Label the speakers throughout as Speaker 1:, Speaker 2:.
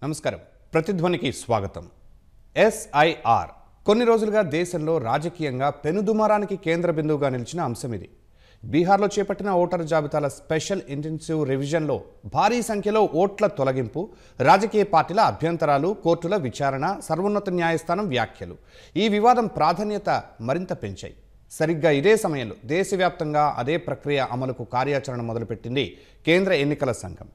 Speaker 1: నమస్కారం. ప్రతిధ్వనికి స్వాగతం. ఎస్ఐఆర్ కొన్ని రోజులుగా దేశంలో రాజకీయంగా పెనుదుమారానికి కేంద్ర బిందువుగా నిలిచిన అంశం ఇది. బీహార్లో చేపట్టిన ఓటరు జాబితాల స్పెషల్ ఇంటెన్సివ్ రివిజన్లో భారీ సంఖ్యలో ఓట్ల తొలగింపు, రాజకీయ పార్టీల అభ్యంతరాలు, కోర్టుల విచారణ, సర్వోన్నత న్యాయస్థానం వ్యాఖ్యలు ఈ వివాదం ప్రాధాన్యత మరింత పెంచాయి. సరిగ్గా ఇదే సమయంలో దేశవ్యాప్తంగా అదే ప్రక్రియ అమలుకు కార్యాచరణ మొదలుపెట్టింది కేంద్ర ఎన్నికల సంఘం.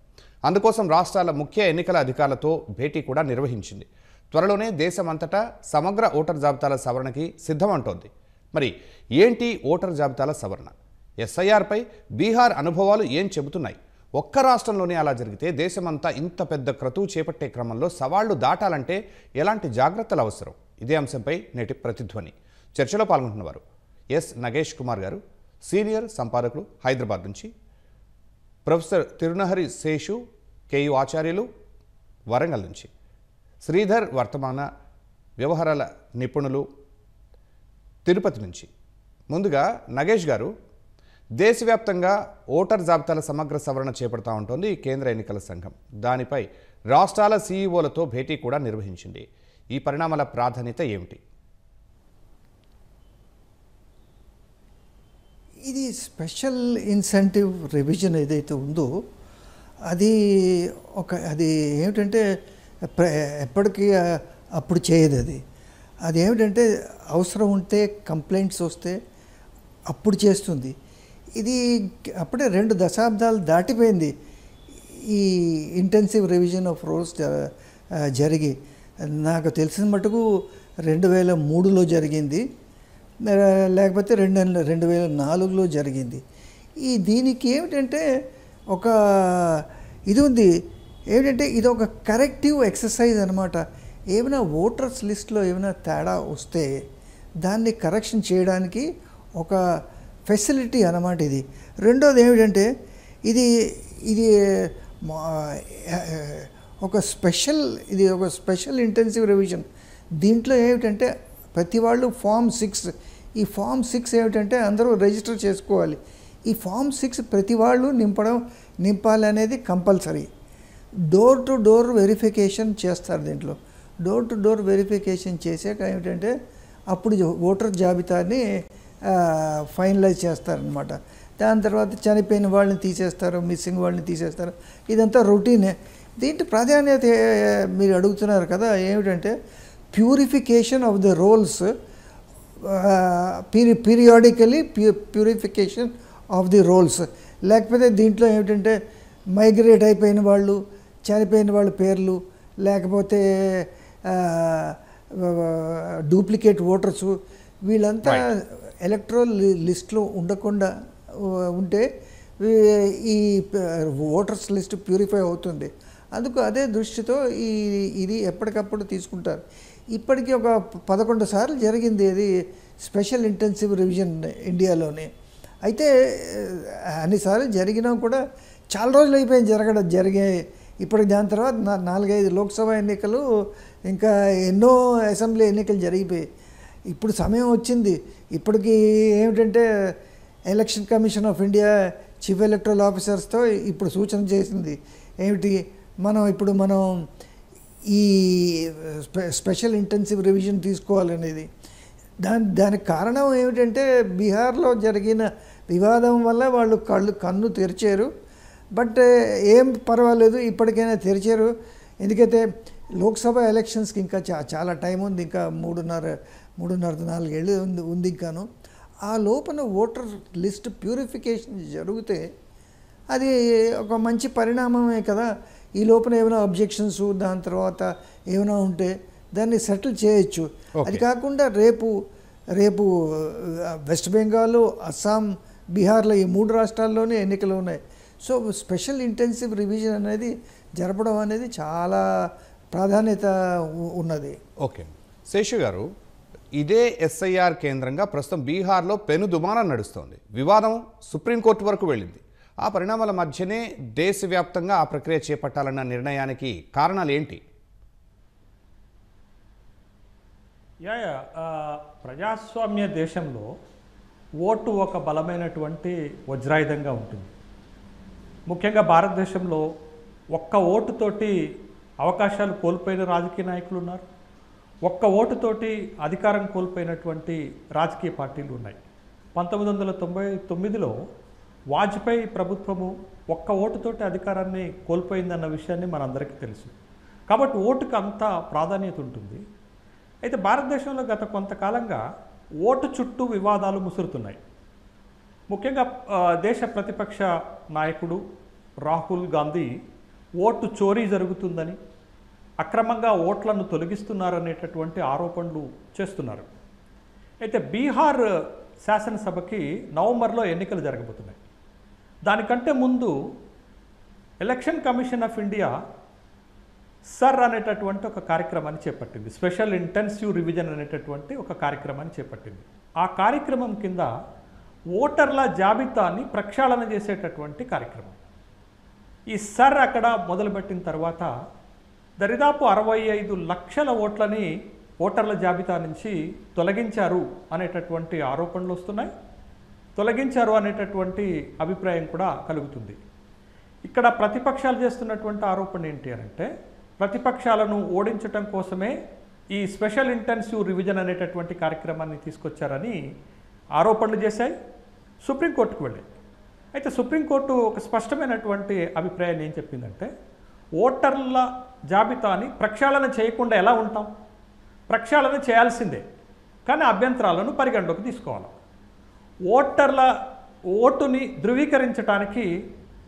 Speaker 1: అందుకోసం రాష్ట్రాల ముఖ్య ఎన్నికల అధికారులతో భేటీ కూడా నిర్వహించింది. త్వరలోనే దేశమంతటా సమగ్ర ఓటర్ జాబితాల సవరణకి సిద్ధమంటోంది. మరి ఏంటి ఓటర్ జాబితాల సవరణ? ఎస్ఐఆర్పై బీహార్ అనుభవాలు ఏం చెబుతున్నాయి? ఒక్క రాష్ట్రంలోనే అలా జరిగితే దేశమంతా ఇంత పెద్ద క్రతువు చేపట్టే క్రమంలో సవాళ్లు దాటాలంటే ఎలాంటి జాగ్రత్తలు అవసరం? ఇదే అంశంపై నేటి ప్రతిధ్వని చర్చలో పాల్గొంటున్నవారు ఎస్ నగేష్ కుమార్ గారు, సీనియర్ సంపాదకులు, హైదరాబాద్ నుంచి; ప్రొఫెసర్ తిరునహరి శేషు, కేయు ఆచార్యులు, వరంగల్ నుంచి; శ్రీధర్ వర్తమాన, వ్యవహారాల నిపుణులు, తిరుపతి నుంచి. ముందుగా నగేష్ గారు, దేశవ్యాప్తంగా ఓటర్ జాబితాల సమగ్ర సవరణ చేపడతా ఉంటుంది కేంద్ర ఎన్నికల సంఘం. దానిపై రాష్ట్రాల సీఈఓలతో భేటీ కూడా నిర్వహించింది. ఈ పరిణామాల ప్రాధాన్యత ఏమిటి?
Speaker 2: ఇది స్పెషల్ ఇన్సెంటివ్ రివిజన్ ఏదైతే ఉందో అది ఏమిటంటే ఎప్పటికీ అప్పుడు చేయదు. అది ఏమిటంటే అవసరం ఉంటే, కంప్లైంట్స్ వస్తే అప్పుడు చేస్తుంది. ఇది అప్పుడే 2 దశాబ్దాలు దాటిపోయింది ఈ ఇంటెన్సివ్ రివిజన్ ఆఫ్ రూల్స్ జరిగి. నాకు తెలిసిన మటుకు 2003లో జరిగింది, లేకపోతే 2004లో జరిగింది. దీనికి ఏమిటంటే ఒక ఇది ఉంది, ఏమిటంటే ఇది ఒక కరెక్టివ్ ఎక్సర్సైజ్ అనమాట. ఏమైనా ఓటర్స్ లిస్ట్లో ఏమైనా తేడా వస్తే దాన్ని కరెక్షన్ చేయడానికి ఒక ఫెసిలిటీ అన్నమాట ఇది. రెండోది ఏమిటంటే ఇది ఒక స్పెషల్ ఇంటెన్సివ్ రివిజన్. దీంట్లో ఏమిటంటే ప్రతి వాళ్ళు ఫామ్ 6, ఈ ఫామ్ 6 ఏమిటంటే అందరూ రిజిస్టర్ చేసుకోవాలి. ఈ ఫామ్ 6 ప్రతి వాళ్ళు నింపాలి అనేది compulsory. Door to door verification చేస్తారు. దీంట్లో డోర్ టు డోర్ వెరిఫికేషన్ చేసాక ఏమిటంటే అప్పుడు ఓటర్ జాబితాని ఫైనలైజ్ చేస్తారనమాట. దాని తర్వాత చనిపోయిన వాళ్ళని తీసేస్తారు, మిస్సింగ్ వాళ్ళని తీసేస్తారు. ఇదంతా రొటీనే. దీంట్లో ప్రాధాన్యత మీరు అడుగుతున్నారు కదా, ఏమిటంటే purification of the rolls, periodically purification of the rolls. లేకపోతే దీంట్లో ఏమిటంటే మైగ్రేట్ అయిపోయిన వాళ్ళు, చనిపోయిన వాళ్ళ పేర్లు, లేకపోతే డూప్లికేట్ ఓటర్సు, వీళ్ళంతా ఎలక్ట్రల్ లిస్ట్లో ఉండకుండా ఉంటే ఈ ఓటర్స్ లిస్ట్ ప్యూరిఫై అవుతుంది. అందుకు అదే దృష్టితో ఇది ఎప్పటికప్పుడు తీసుకుంటారు. ఇప్పటికీ ఒక 11 సార్లు జరిగింది ఇది స్పెషల్ ఇంటెన్సివ్ రివిజన్ ఇండియాలోనే. అయితే అన్నిసార్లు జరిగినా కూడా చాలా రోజులు అయిపోయింది జరిగాయి. ఇప్పటికి దాని తర్వాత 4-5 లోక్సభ ఎన్నికలు, ఇంకా ఎన్నో అసెంబ్లీ ఎన్నికలు జరిగిపోయాయి. ఇప్పుడు సమయం వచ్చింది. ఇప్పటికీ ఏమిటంటే election commission of India chief electoral ఆఫీసర్స్తో ఇప్పుడు సూచన చేసింది. ఏమిటి, మనం ఈ స్పెషల్ ఇంటెన్సివ్ రివిజన్ తీసుకోవాలనేది. దానికి కారణం ఏమిటంటే బీహార్లో జరిగిన వివాదం వల్ల వాళ్ళు కన్ను తెరిచారు. బట్ ఏం పర్వాలేదు, ఇప్పటికైనా తెరిచారు. ఎందుకైతే లోక్సభ ఎలక్షన్స్కి ఇంకా చాలా టైం ఉంది, ఇంకా 3.5-4 ఏళ్ళు ఉంది ఇంకాను. ఆ లోపల ఓటర్ లిస్ట్ ప్యూరిఫికేషన్ జరిగితే అది ఒక మంచి పరిణామమే కదా. ఈ లోపల ఏమైనా అబ్జెక్షన్స్, దాని తర్వాత ఏమైనా ఉంటే దాన్ని సెటిల్ చేయొచ్చు. అది కాకుండా రేపు వెస్ట్ బెంగాల్, అస్సాం, బీహార్లో ఈ 3 రాష్ట్రాల్లోనే ఎన్నికలు ఉన్నాయి. సో స్పెషల్ ఇంటెన్సివ్ రివిజన్ అనేది జరపడం అనేది చాలా ప్రాధాన్యత ఉన్నది.
Speaker 1: ఓకే శేషు గారు, ఇదే ఎస్ఐఆర్ కేంద్రంగా ప్రస్తుతం బీహార్లో పెనుదుమారం నడుస్తోంది. వివాదం సుప్రీంకోర్టు వరకు వెళ్ళింది. ఆ పరిణామాల మధ్యనే దేశవ్యాప్తంగా ఆ ప్రక్రియ చేపట్టాలన్న నిర్ణయానికి కారణాలు ఏంటి?
Speaker 3: ప్రజాస్వామ్య దేశంలో ఓటు ఒక బలమైనటువంటి వజ్రాయుధంగా ఉంటుంది. ముఖ్యంగా భారతదేశంలో ఒక్క ఓటుతోటి అవకాశాలు కోల్పోయిన రాజకీయ నాయకులు ఉన్నారు. ఒక్క ఓటుతోటి అధికారం కోల్పోయినటువంటి రాజకీయ పార్టీలు ఉన్నాయి. 1999లో వాజ్పేయి ప్రభుత్వము ఒక్క ఓటుతోటి అధికారాన్ని కోల్పోయిందన్న విషయాన్ని మనందరికీ తెలుసు. కాబట్టి ఓటుకు అంత ప్రాధాన్యత ఉంటుంది. అయితే భారతదేశంలో గత కొంతకాలంగా ఓటు చుట్టూ వివాదాలు ముసురుతున్నాయి. ముఖ్యంగా దేశ ప్రతిపక్ష నాయకుడు రాహుల్ గాంధీ ఓటు చోరీ జరుగుతుందని, అక్రమంగా ఓట్లను తొలగిస్తున్నారనేటటువంటి ఆరోపణలు చేస్తున్నారు. అయితే బీహార్ శాసనసభకి నవంబర్లో ఎన్నికలు జరగబోతున్నాయి. దానికంటే ముందు election commission of India sir అనేటటువంటి ఒక కార్యక్రమాన్ని చేపట్టింది. స్పెషల్ ఇంటెన్సివ్ రివిజన్ అనేటటువంటి ఒక కార్యక్రమాన్ని చేపట్టింది. ఆ కార్యక్రమం కింద ఓటర్ల జాబితాని ప్రక్షాళన చేసేటటువంటి కార్యక్రమం. ఈ సర్ అక్కడ మొదలుపెట్టిన తర్వాత దరిదాపు 65 లక్షల ఓట్లని ఓటర్ల జాబితా నుంచి తొలగించారు అనేటటువంటి ఆరోపణలు వస్తున్నాయి. తొలగించారు అనేటటువంటి అభిప్రాయం కూడా కలుగుతుంది. ఇక్కడ ప్రతిపక్షాలు చేస్తున్నటువంటి ఆరోపణ ఏంటి అంటే, ప్రతిపక్షాలను ఓడించటం కోసమే ఈ స్పెషల్ ఇంటెన్సివ్ రివిజన్ అనేటటువంటి కార్యక్రమాన్ని తీసుకొచ్చారని ఆరోపణలు చేశాయి. సుప్రీంకోర్టుకు వెళ్ళాయి. అయితే సుప్రీంకోర్టు ఒక స్పష్టమైనటువంటి అభిప్రాయాన్ని ఏం చెప్పిందంటే, ఓటర్ల జాబితాని ప్రక్షాళన చేయకుండా ఎలా ఉంటాం? ప్రక్షాళన చేయాల్సిందే, కానీ అభ్యంతరాలను పరిగణలోకి తీసుకోవాలి. ఓటర్ల ఓటుని ధృవీకరించడానికి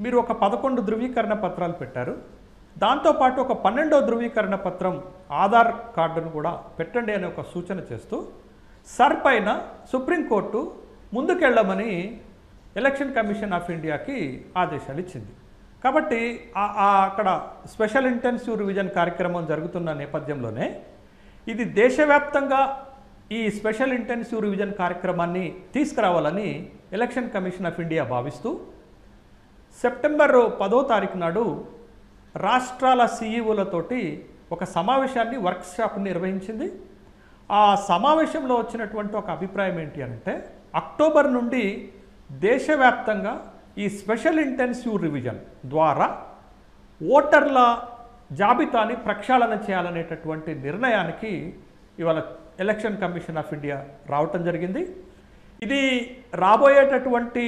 Speaker 3: మీరు ఒక 11 ధృవీకరణ పత్రాలు పెట్టారు. దాంతోపాటు ఒక 12వ ధృవీకరణ పత్రం ఆధార్ కార్డును కూడా పెట్టండి అనే ఒక సూచన చేస్తూ సర్ పైన సుప్రీంకోర్టు ముందుకెళ్ళమని ఎలక్షన్ కమిషన్ ఆఫ్ ఇండియాకి ఆదేశాలు ఇచ్చింది. కాబట్టి అక్కడ స్పెషల్ ఇంటెన్సివ్ రివిజన్ కార్యక్రమం జరుగుతున్న నేపథ్యంలోనే ఇది దేశవ్యాప్తంగా ఈ స్పెషల్ ఇంటెన్సివ్ రివిజన్ కార్యక్రమాన్ని తీసుకురావాలని ఎలక్షన్ కమిషన్ ఆఫ్ ఇండియా భావిస్తూ సెప్టెంబర్ 10వ తారీఖు నాడు రాష్ట్రాల సీఈఓలతోటి ఒక సమావేశాన్ని వర్క్షాప్ని నిర్వహించింది. ఆ సమావేశంలో వచ్చినటువంటి ఒక అభిప్రాయం ఏంటి అంటే, అక్టోబర్ నుండి దేశవ్యాప్తంగా ఈ స్పెషల్ ఇంటెన్సివ్ రివిజన్ ద్వారా ఓటర్ల జాబితాని ప్రక్షాళన చేయాలనేటటువంటి నిర్ణయానికి ఇవాళ ఎలక్షన్ కమిషన్ ఆఫ్ ఇండియా రావటం జరిగింది. ఇది రాబోయేటటువంటి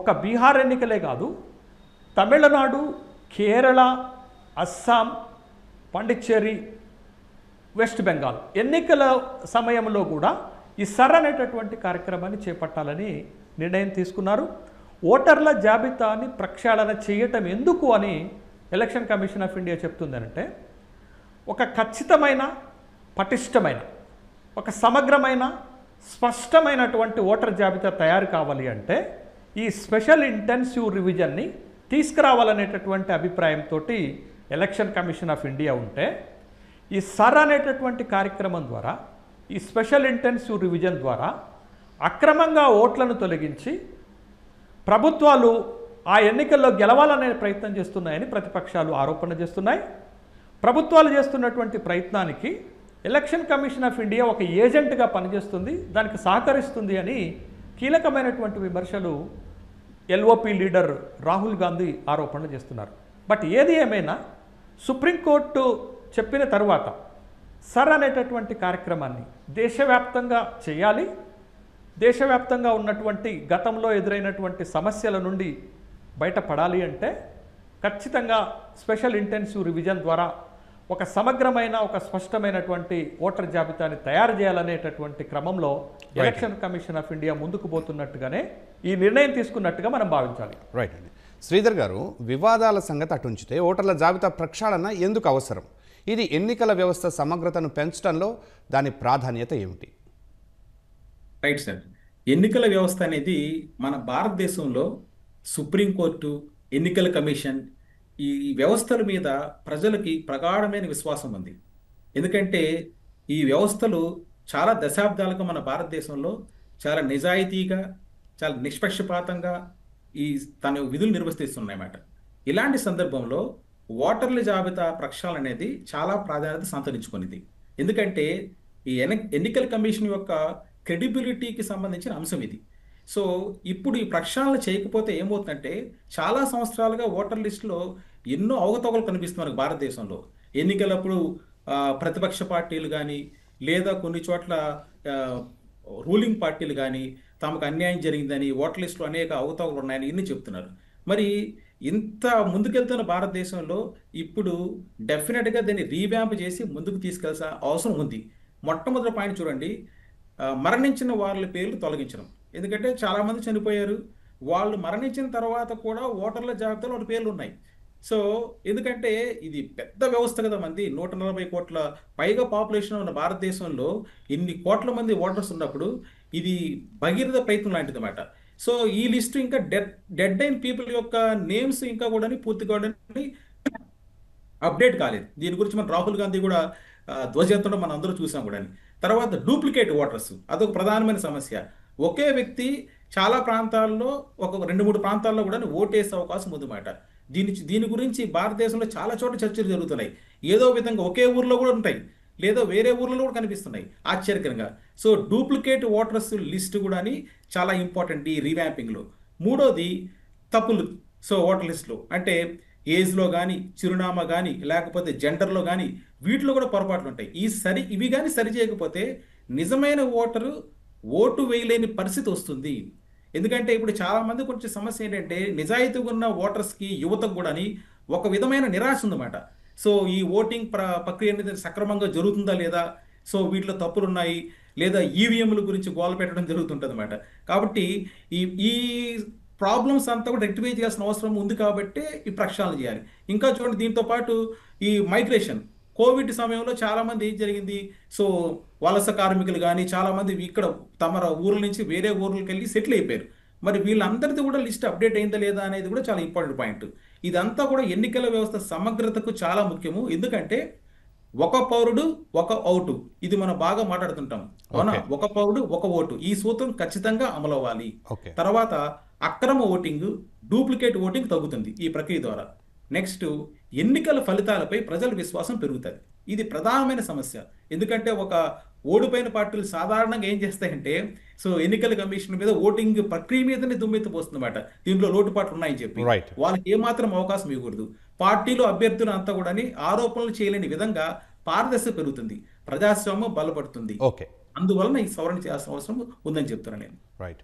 Speaker 3: ఒక బీహార్ ఎన్నికలే కాదు, తమిళనాడు, కేరళ, అస్సాం, పాండిచ్చేరి, వెస్ట్ బెంగాల్ ఎన్నికల సమయంలో కూడా ఈ సర్ అనేటటువంటి కార్యక్రమాన్ని చేపట్టాలని నిర్ణయం తీసుకున్నారు. ఓటర్ల జాబితాని ప్రక్షాళన చేయటం ఎందుకు అని ఎలక్షన్ కమిషన్ ఆఫ్ ఇండియా చెప్తుందనంటే, ఒక ఖచ్చితమైన, పటిష్టమైన, ఒక సమగ్రమైన, స్పష్టమైనటువంటి ఓటర్ జాబితా తయారు కావాలి అంటే ఈ స్పెషల్ ఇంటెన్సివ్ రివిజన్ని తీసుకురావాలనేటటువంటి అభిప్రాయంతో ఎలక్షన్ కమిషన్ ఆఫ్ ఇండియా ఉంటే, ఈ సర్ అనేటటువంటి కార్యక్రమం ద్వారా, ఈ స్పెషల్ ఇంటెన్సివ్ రివిజన్ ద్వారా అక్రమంగా ఓట్లను తొలగించి ప్రభుత్వాలు ఆ ఎన్నికల్లో గెలవాలనే ప్రయత్నం చేస్తున్నాయని ప్రతిపక్షాలు ఆరోపణ చేస్తున్నాయి. ప్రభుత్వాలు చేస్తున్నటువంటి ప్రయత్నానికి ఎలక్షన్ కమిషన్ ఆఫ్ ఇండియా ఒక ఏజెంట్గా పనిచేస్తుంది, దానికి సహకరిస్తుంది అని కీలకమైనటువంటి విమర్శలు ఎల్ఓపి లీడర్ రాహుల్ గాంధీ ఆరోపణలు చేస్తున్నారు. బట్ ఏది ఏమైనా సుప్రీంకోర్టు చెప్పిన తర్వాత సర్ అనేటటువంటి కార్యక్రమాన్ని దేశవ్యాప్తంగా చేయాలి. దేశవ్యాప్తంగా ఉన్నటువంటి గతంలో ఎదురైనటువంటి సమస్యల నుండి బయటపడాలి అంటే ఖచ్చితంగా స్పెషల్ ఇంటెన్సివ్ రివిజన్ ద్వారా ఒక సమగ్రమైన, ఒక స్పష్టమైనటువంటి ఓటర్ జాబితాని తయారు చేయాలనేటటువంటి క్రమంలో ఎలక్షన్ కమిషన్ ఆఫ్ ఇండియా ముందుకు పోతున్నట్టుగానే ఈ నిర్ణయం తీసుకున్నట్టుగా మనం భావించాలి.
Speaker 1: రైట్ అండి. శ్రీధర్ గారు, వివాదాల సంగతి అటుంచితే ఓటర్ల జాబితా ప్రక్షాళన ఎందుకు అవసరం? ఇది ఎన్నికల వ్యవస్థ సమగ్రతను పెంచడంలో దాని ప్రాధాన్యత ఏమిటి?
Speaker 4: Right sir. ఎన్నికల వ్యవస్థ అనేది మన భారతదేశంలో సుప్రీంకోర్టు, ఎన్నికల కమిషన్, ఈ వ్యవస్థల మీద ప్రజలకి ప్రగాఢమైన విశ్వాసం ఉంది. ఎందుకంటే ఈ వ్యవస్థలు చాలా దశాబ్దాలుగా మన భారతదేశంలో చాలా నిజాయితీగా, చాలా నిష్పక్షపాతంగా తన విధులు నిర్వర్తిస్తున్నాయన్నమాట. ఇలాంటి సందర్భంలో ఓటర్ల జాబితా ప్రక్షాళన అనేది చాలా ప్రాధాన్యత సంతరించుకునేది. ఎందుకంటే ఈ ఎన్నికల కమిషన్ యొక్క క్రెడిబిలిటీకి సంబంధించిన అంశం ఇది. సో ఇప్పుడు ఈ ప్రక్షాళన చేయకపోతే ఏమవుతుందంటే, చాలా సంవత్సరాలుగా ఓటర్ లిస్టులో ఎన్నో అవకతవకలు కనిపిస్తున్నారు భారతదేశంలో. ఎన్నికలప్పుడు ప్రతిపక్ష పార్టీలు కానీ లేదా కొన్ని చోట్ల రూలింగ్ పార్టీలు కానీ తమకు అన్యాయం జరిగిందని ఓటర్ లిస్టులో అనేక అవకతవకలు ఉన్నాయని ఇన్ని చెప్తున్నారు. మరి ఇంత ముందుకెళ్తున్న భారతదేశంలో ఇప్పుడు డెఫినెట్గా దీన్ని రీవ్యాంప్ చేసి ముందుకు తీసుకెళ్లాల్సిన అవసరం ఉంది. మొట్టమొదటి పాయింట్ చూడండి, మరణించిన వాళ్ళ పేర్లు తొలగించడం. ఎందుకంటే చాలామంది చనిపోయారు, వాళ్ళు మరణించిన తర్వాత కూడా ఓటర్ల జాబితాలో వాళ్ళ పేర్లు ఉన్నాయి. సో ఎందుకంటే ఇది పెద్ద వ్యవస్థ కదా, మంది 140 కోట్ల పైగా పాపులేషన్ ఉన్న భారతదేశంలో ఇన్ని కోట్ల మంది ఓటర్స్ ఉన్నప్పుడు ఇది భగీరథ ప్రయత్నం లాంటిది అన్నమాట. సో ఈ లిస్టు ఇంకా డెడ్ అయిన పీపుల్ యొక్క నేమ్స్ ఇంకా కూడా పూర్తిగా అప్డేట్ కాలేదు. దీని గురించి మన రాహుల్ గాంధీ కూడా ధ్వజెత్తడం మనం అందరూ చూసాం కూడా. తర్వాత డూప్లికేట్ ఓటర్స్, అదొక ప్రధానమైన సమస్య. ఒకే వ్యక్తి చాలా ప్రాంతాల్లో ఒక 2-3 ప్రాంతాల్లో కూడా ఓటేసే అవకాశం ఉందన్నమాట. దీని గురించి భారతదేశంలో చాలా చోట్ల చర్చలు జరుగుతున్నాయి. ఏదో విధంగా ఒకే ఊర్లో కూడా ఉంటాయి, లేదా వేరే ఊర్లలో కూడా కనిపిస్తున్నాయి ఆశ్చర్యకరంగా. సో డూప్లికేట్ ఓటర్స్ లిస్ట్ కూడా చాలా ఇంపార్టెంట్ ఈ రీవ్యాంపింగ్లో. మూడోది తప్పులు. సో ఓటర్ లిస్టులో అంటే ఏజ్లో కానీ, చిరునామా కానీ, లేకపోతే జెండర్లో కానీ వీటిలో కూడా పొరపాట్లు ఉంటాయి. ఇవి కానీ సరి చేయకపోతే నిజమైన ఓటరు ఓటు వేయలేని పరిస్థితి వస్తుంది. ఎందుకంటే ఇప్పుడు చాలామంది కొంచెం సమస్య ఏంటంటే నిజాయితీగా ఉన్న ఓటర్స్కి, యువతకు కూడా ఒక విధమైన నిరాశ ఉందన్నమాట. సో ఈ ఓటింగ్ ప్రక్రియ అనేది సక్రమంగా జరుగుతుందా లేదా, సో వీటిలో తప్పులు ఉన్నాయి లేదా ఈవీఎంల గురించి గోల పెట్టడం జరుగుతుంటుంది అన్నమాట. కాబట్టి ఈ ప్రాబ్లమ్స్ అంతా కూడా రెక్టిఫై చేయాల్సిన అవసరం ఉంది కాబట్టి ఈ ప్రక్షాళన చేయాలి. ఇంకా చూడండి, దీంతో పాటు ఈ మైగ్రేషన్, కోవిడ్ సమయంలో చాలామంది ఏం జరిగింది, సో వలస కార్మికులు కానీ చాలామంది ఇక్కడ తమ ఊర్ల నుంచి వేరే ఊర్లకు వెళ్ళి సెటిల్ అయిపోయారు. మరి వీళ్ళందరిది కూడా లిస్ట్ అప్డేట్ అయిందా లేదా అనేది కూడా చాలా ఇంపార్టెంట్ పాయింట్. ఇదంతా కూడా ఎన్నికల వ్యవస్థ సమగ్రతకు చాలా ముఖ్యము. ఎందుకంటే ఒక పౌరుడు ఒక ఓటు, ఇది మనం బాగా మాట్లాడుతుంటాం అవునా. ఒక పౌరుడు ఒక ఓటు, ఈ సూత్రం ఖచ్చితంగా అమలు అవ్వాలి. తర్వాత అక్రమ ఓటింగ్, డూప్లికేట్ ఓటింగ్ తగ్గుతుంది ఈ ప్రక్రియ ద్వారా. నెక్స్ట్, ఎన్నికల ఫలితాలపై ప్రజల విశ్వాసం పెరుగుతుంది. ఇది ప్రధానమైన సమస్య. ఎందుకంటే ఒక ఓడిపోయిన పార్టీలు సాధారణంగా ఏం చేస్తాయంటే, సో ఎన్నికల కమిషన్ మీద ఓటింగ్ ప్రక్రియ మీదనే దుమ్మెత్తిపోతుందన్నమాట. దీంట్లో లోటుపాట్లు ఉన్నాయని చెప్పి వాళ్ళకి ఏమాత్రం అవకాశం ఇవ్వకూడదు. పార్టీలు, అభ్యర్థులు అంతా కూడా ఆరోపణలు చేయలేని విధంగా పారదర్శక పెరుగుతుంది, ప్రజాస్వామ్యం బలపడుతుంది. అందువలన ఈ సవరణ చేయాల్సిన అవసరం ఉందని చెప్తున్నాను నేను.
Speaker 1: రైట్.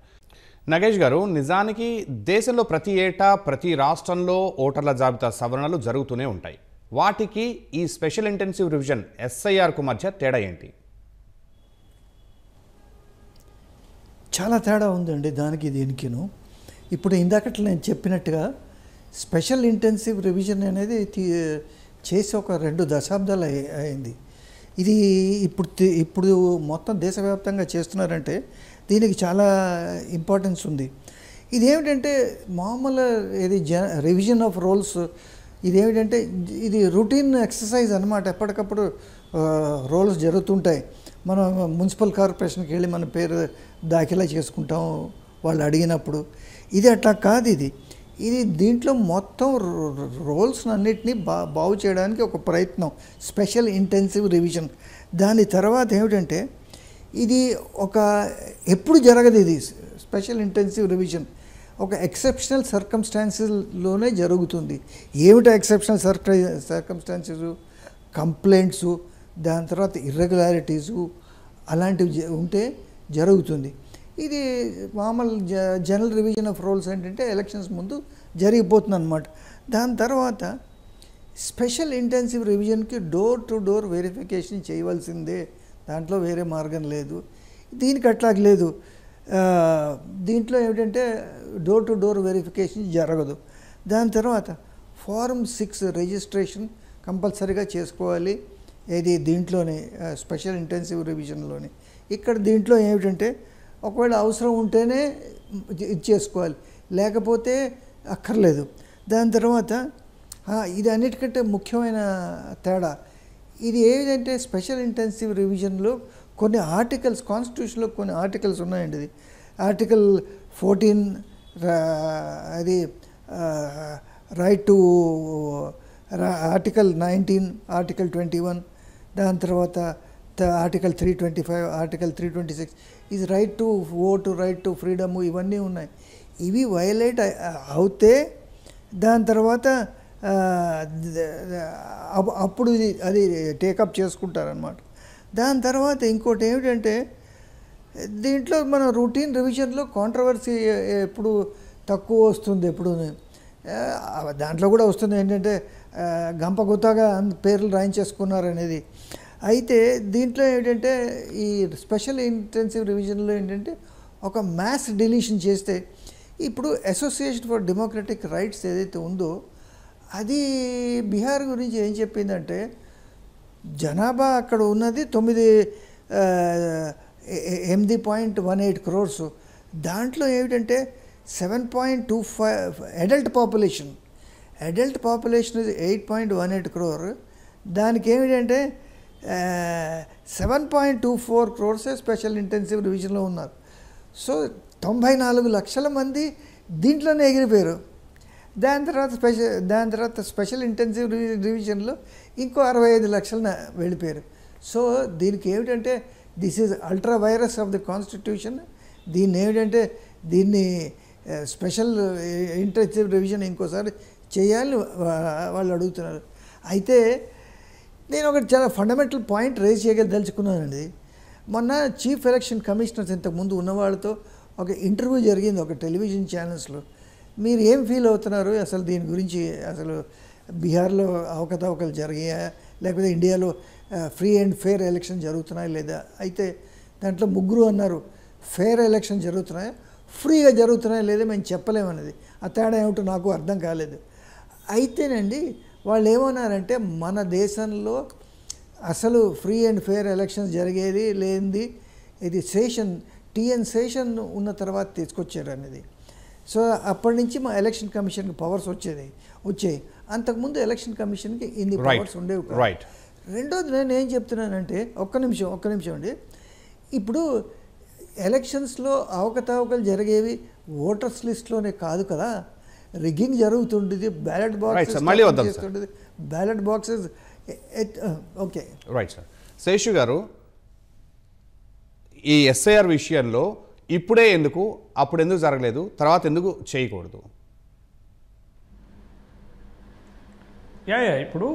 Speaker 1: నగేష్ గారు, నిజానికి దేశంలో ప్రతి ఏటా ప్రతి రాష్ట్రంలో ఓటర్ల జాబితా సవరణలు జరుగుతూనే ఉంటాయి. వాటికి ఈ స్పెషల్ ఇంటెన్సివ్ రివిజన్ ఎస్ఐఆర్కు మధ్య తేడా ఏంటి?
Speaker 2: చాలా తేడా ఉందండి దానికి దీనికిను. ఇప్పుడు ఇందాకట్లు నేను చెప్పినట్టుగా స్పెషల్ ఇంటెన్సివ్ రివిజన్ అనేది చేసి ఒక 2 దశాబ్దాలు అయింది. ఇది ఇప్పుడు మొత్తం దేశవ్యాప్తంగా చేస్తున్నారంటే దీనికి చాలా ఇంపార్టెన్స్ ఉంది. ఇదేమిటంటే మామూలు రివిజన్ ఆఫ్ రోల్స్, ఇదేమిటంటే ఇది రొటీన్ ఎక్సర్సైజ్ అన్నమాట. ఎప్పటికప్పుడు రోల్స్ జరుగుతుంటాయి. మనం మున్సిపల్ కార్పొరేషన్కి వెళ్ళి మన పేరు దాఖలా చేసుకుంటాం వాళ్ళు అడిగినప్పుడు. ఇది అట్లా కాదు. ఇది దీంట్లో మొత్తం రోల్స్ అన్నిటినీ బాగు చేయడానికి ఒక ప్రయత్నం, స్పెషల్ ఇంటెన్సివ్ రివిజన్. దాని తర్వాత ఏమిటంటే ఇది ఎప్పుడు జరగదు. ఇది స్పెషల్ ఇంటెన్సివ్ రివిజన్ ఒక ఎక్సెప్షనల్ సర్కమ్స్టాన్సెస్లోనే జరుగుతుంది. ఏమిటో ఎక్సెప్షనల్ సర్కమ్స్టాన్సెస్, కంప్లైంట్స్, దాని తర్వాత ఇర్రెగ్యులారిటీసు అలాంటివి ఉంటే జరుగుతుంది. ఇది మామూలు జనరల్ రివిజన్ ఆఫ్ రోల్స్ ఏంటంటే ఎలక్షన్స్ ముందు జరిగిపోతుంది అన్నమాట. దాని తర్వాత స్పెషల్ ఇంటెన్సివ్ రివిజన్కి డోర్ టు డోర్ వెరిఫికేషన్ చేయవలసిందే, దాంట్లో వేరే మార్గం లేదు. దీనికి అట్లా లేదు. దీంట్లో ఏమిటంటే డోర్ టు డోర్ వెరిఫికేషన్ జరగదు. దాని తర్వాత ఫార్మ్ 6 రిజిస్ట్రేషన్ కంపల్సరీగా చేసుకోవాలి. దీంట్లోనే స్పెషల్ ఇంటెన్సివ్ రివిజన్లోనే. ఇక్కడ దీంట్లో ఏమిటంటే ఒకవేళ అవసరం ఉంటేనే ఇది చేసుకోవాలి, లేకపోతే అక్కర్లేదు. దాని తర్వాత ఇది అన్నిటికంటే ముఖ్యమైన తేడా ఇది ఏదంటే స్పెషల్ ఇంటెన్సివ్ రివిజన్లో కొన్ని ఆర్టికల్స్, కాన్స్టిట్యూషన్లో కొన్ని ఆర్టికల్స్ ఉన్నాయండి. ఇది ఆర్టికల్ 14 అది రైట్ టు, ఆర్టికల్ 19, ఆర్టికల్ 21, దాని తర్వాత ఆర్టికల్ 325, ఆర్టికల్ 326 ఇది right to vote, right to freedom, ఇవన్నీ ఉన్నాయి. ఇవి వయలేట్ అవుతే దాని తర్వాత అప్పుడు అది టేకప్ చేసుకుంటారనమాట. దాని తర్వాత ఇంకోటి ఏమిటంటే దీంట్లో మన రొటీన్ రివిజన్లో కాంట్రవర్సీ ఎప్పుడు తక్కువ వస్తుంది, ఎప్పుడు దాంట్లో కూడా వస్తుంది ఏంటంటే గంప గుత్తగా పేర్లు రాయించేసుకున్నారనేది. అయితే దీంట్లో ఏంటంటే ఈ స్పెషల్ ఇంటెన్సివ్ రివిజన్లో ఏంటంటే ఒక మ్యాస్ డిలీషన్ చేస్తే ఇప్పుడు అసోసియేషన్ ఫర్ డెమోక్రటిక్ రైట్స్ ఏదైతే ఉందో అది బీహార్ గురించి ఏం చెప్పిందంటే జనాభా అక్కడ ఉన్నది 8.18 crores. దాంట్లో ఏమిటంటే 7.25 అడల్ట్ పాపులేషన్ ఇస్ 8.18 crore. దానికి ఏమిటంటే 7.24 crores స్పెషల్ ఇంటెన్సివ్ రివిజన్లో ఉన్నారు. సో 94 లక్షల మంది దీంట్లోనే ఎగిరిపోయారు. దాని తర్వాత స్పెషల్ ఇంటెన్సివ్ రివిజన్లో ఇంకో 65 లక్షల వెళ్ళిపోయారు. సో దీనికి ఏమిటంటే this is ultra virus of the constitution. దీన్ని ఏమిటంటే దీన్ని స్పెషల్ ఇంటెన్సివ్ రివిజన్ ఇంకోసారి చేయాలని వాళ్ళు అడుగుతున్నారు. అయితే నేను ఒక చాలా ఫండమెంటల్ పాయింట్ రేజ్ చేయగలదలుచుకున్నానండి. మొన్న చీఫ్ ఎలక్షన్ కమిషనర్స్ ఇంతకుముందు ఉన్నవాళ్ళతో ఒక ఇంటర్వ్యూ జరిగింది ఒక టెలివిజన్ ఛానల్స్లో. మీరు ఏం ఫీల్ అవుతున్నారు అసలు దీని గురించి? అసలు బీహార్లో అవకతవకలు జరిగాయా, లేకపోతే ఇండియాలో ఫ్రీ అండ్ ఫెయిర్ ఎలక్షన్ జరుగుతున్నాయా లేదా? అయితే దాంట్లో ముగ్గురు అన్నారు ఫెయిర్ ఎలక్షన్ జరుగుతున్నాయా, ఫ్రీగా జరుగుతున్నాయా లేదా మేము చెప్పలేమన్నది. ఆ తేడా ఏమిటో నాకు అర్థం కాలేదు. అయితేనండి వాళ్ళు ఏమన్నారంటే మన దేశంలో అసలు ఫ్రీ అండ్ ఫెయిర్ ఎలక్షన్స్ జరిగేది లేనిది ఇది టీఎన్ శేషన్ ఉన్న తర్వాత తీసుకొచ్చారు అనేది. సో అప్పటి నుంచి మా ఎలక్షన్ కమిషన్కి పవర్స్ వచ్చాయి. అంతకుముందు ఎలక్షన్ కమిషన్కి ఇన్ని పవర్స్ ఉండేవి కాదు. రెండోది నేను ఏం చెప్తున్నానంటే ఒక్క నిమిషం అండి. ఇప్పుడు ఎలక్షన్స్లో అవకతవకలు జరిగేవి ఓటర్స్ లిస్ట్లోనే కాదు కదా, రిగ్గింగ్ జరుగుతుంటుంది, ballot boxes okay
Speaker 1: right sir. Seshu గారు, ఈ ఎస్ఐఆర్ విషయంలో ఇప్పుడే ఎందుకు, అప్పుడు ఎందుకు జరగలేదు, తర్వాత ఎందుకు చేయకూడదు?
Speaker 3: ఇప్పుడు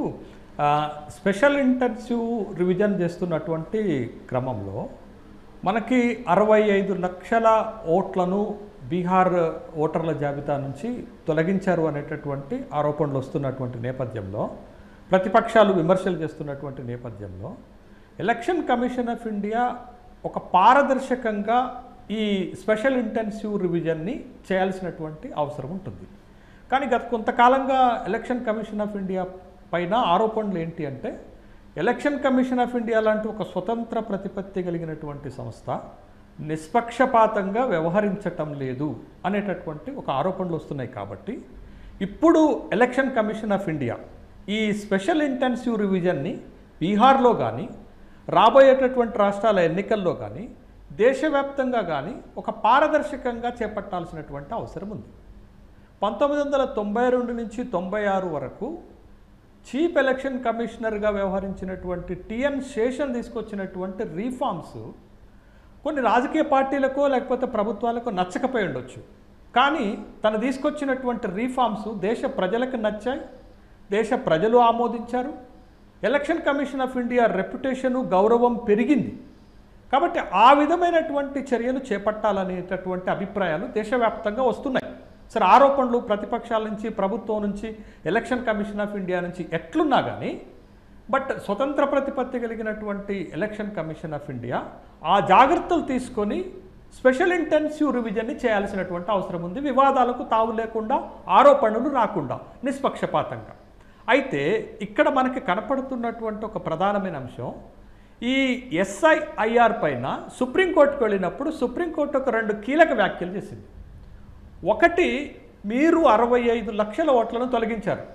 Speaker 3: స్పెషల్ ఇంటెన్సివ్ రివిజన్ చేస్తున్నటువంటి క్రమంలో మనకి 65 లక్షల ఓట్లను బీహార్ ఓటర్ల జాబితా నుంచి తొలగించారు అనేటటువంటి ఆరోపణలు వస్తున్నటువంటి నేపథ్యంలో, ప్రతిపక్షాలు విమర్శలు చేస్తున్నటువంటి నేపథ్యంలో ఎలక్షన్ కమిషన్ ఆఫ్ ఇండియా ఒక పారదర్శకంగా ఈ స్పెషల్ ఇంటెన్సివ్ రివిజన్ని చేయాల్సినటువంటి అవసరం ఉంటుంది. కానీ గత కొంతకాలంగా ఎలక్షన్ కమిషన్ ఆఫ్ ఇండియా పైన ఆరోపణలు ఏంటి అంటే ఎలక్షన్ కమిషన్ ఆఫ్ ఇండియా లాంటి ఒక స్వతంత్ర ప్రతిపత్తి కలిగినటువంటి సంస్థ నిష్పక్షపాతంగా వ్యవహరించటం లేదు అనేటటువంటి ఒక ఆరోపణలు వస్తున్నాయి. కాబట్టి ఇప్పుడు ఎలక్షన్ కమిషన్ ఆఫ్ ఇండియా ఈ స్పెషల్ ఇంటెన్సివ్ రివిజన్ని బీహార్లో కానీ రాబోయేటటువంటి రాష్ట్రాల ఎన్నికల్లో కానీ దేశవ్యాప్తంగా కానీ ఒక పారదర్శకంగా చేపట్టాల్సినటువంటి అవసరం ఉంది. 1992 నుంచి 96 వరకు చీఫ్ ఎలక్షన్ కమిషనర్గా వ్యవహరించినటువంటి టీఎన్ శేషన్ తీసుకొచ్చినటువంటి రీఫార్మ్స్ కొన్ని రాజకీయ పార్టీలకో లేకపోతే ప్రభుత్వాలకు నచ్చకపోయి ఉండొచ్చు. కానీ తను తీసుకొచ్చినటువంటి రీఫార్మ్స్ దేశ ప్రజలకు నచ్చాయి, దేశ ప్రజలు ఆమోదించారు. Election commission of India reputation, గౌరవం పెరిగింది. కాబట్టి ఆ విధమైనటువంటి చర్యలు చేపట్టాలనేటటువంటి అభిప్రాయాలు దేశవ్యాప్తంగా వస్తున్నాయి. సరే, ఆరోపణలు ప్రతిపక్షాల నుంచి, ప్రభుత్వం నుంచి, ఎలక్షన్ కమిషన్ ఆఫ్ ఇండియా నుంచి ఎట్లున్నా కానీ బట్ స్వతంత్ర ప్రతిపత్తి కలిగినటువంటి ఎలక్షన్ కమిషన్ ఆఫ్ ఇండియా ఆ జాగ్రత్తలు తీసుకొని స్పెషల్ ఇంటెన్సివ్ రివిజన్ని చేయాల్సినటువంటి అవసరం ఉంది. వివాదాలకు తావు లేకుండా, ఆరోపణలు రాకుండా, నిష్పక్షపాతంగా. అయితే ఇక్కడ మనకి కనపడుతున్నటువంటి ఒక ప్రధానమైన అంశం, ఈ ఎస్ఐఆర్ పైన సుప్రీంకోర్టుకు వెళ్ళినప్పుడు సుప్రీంకోర్టు ఒక 2 కీలక వ్యాఖ్యలు చేసింది. ఒకటి, మీరు 65 లక్షల ఓట్లను తొలగించారు,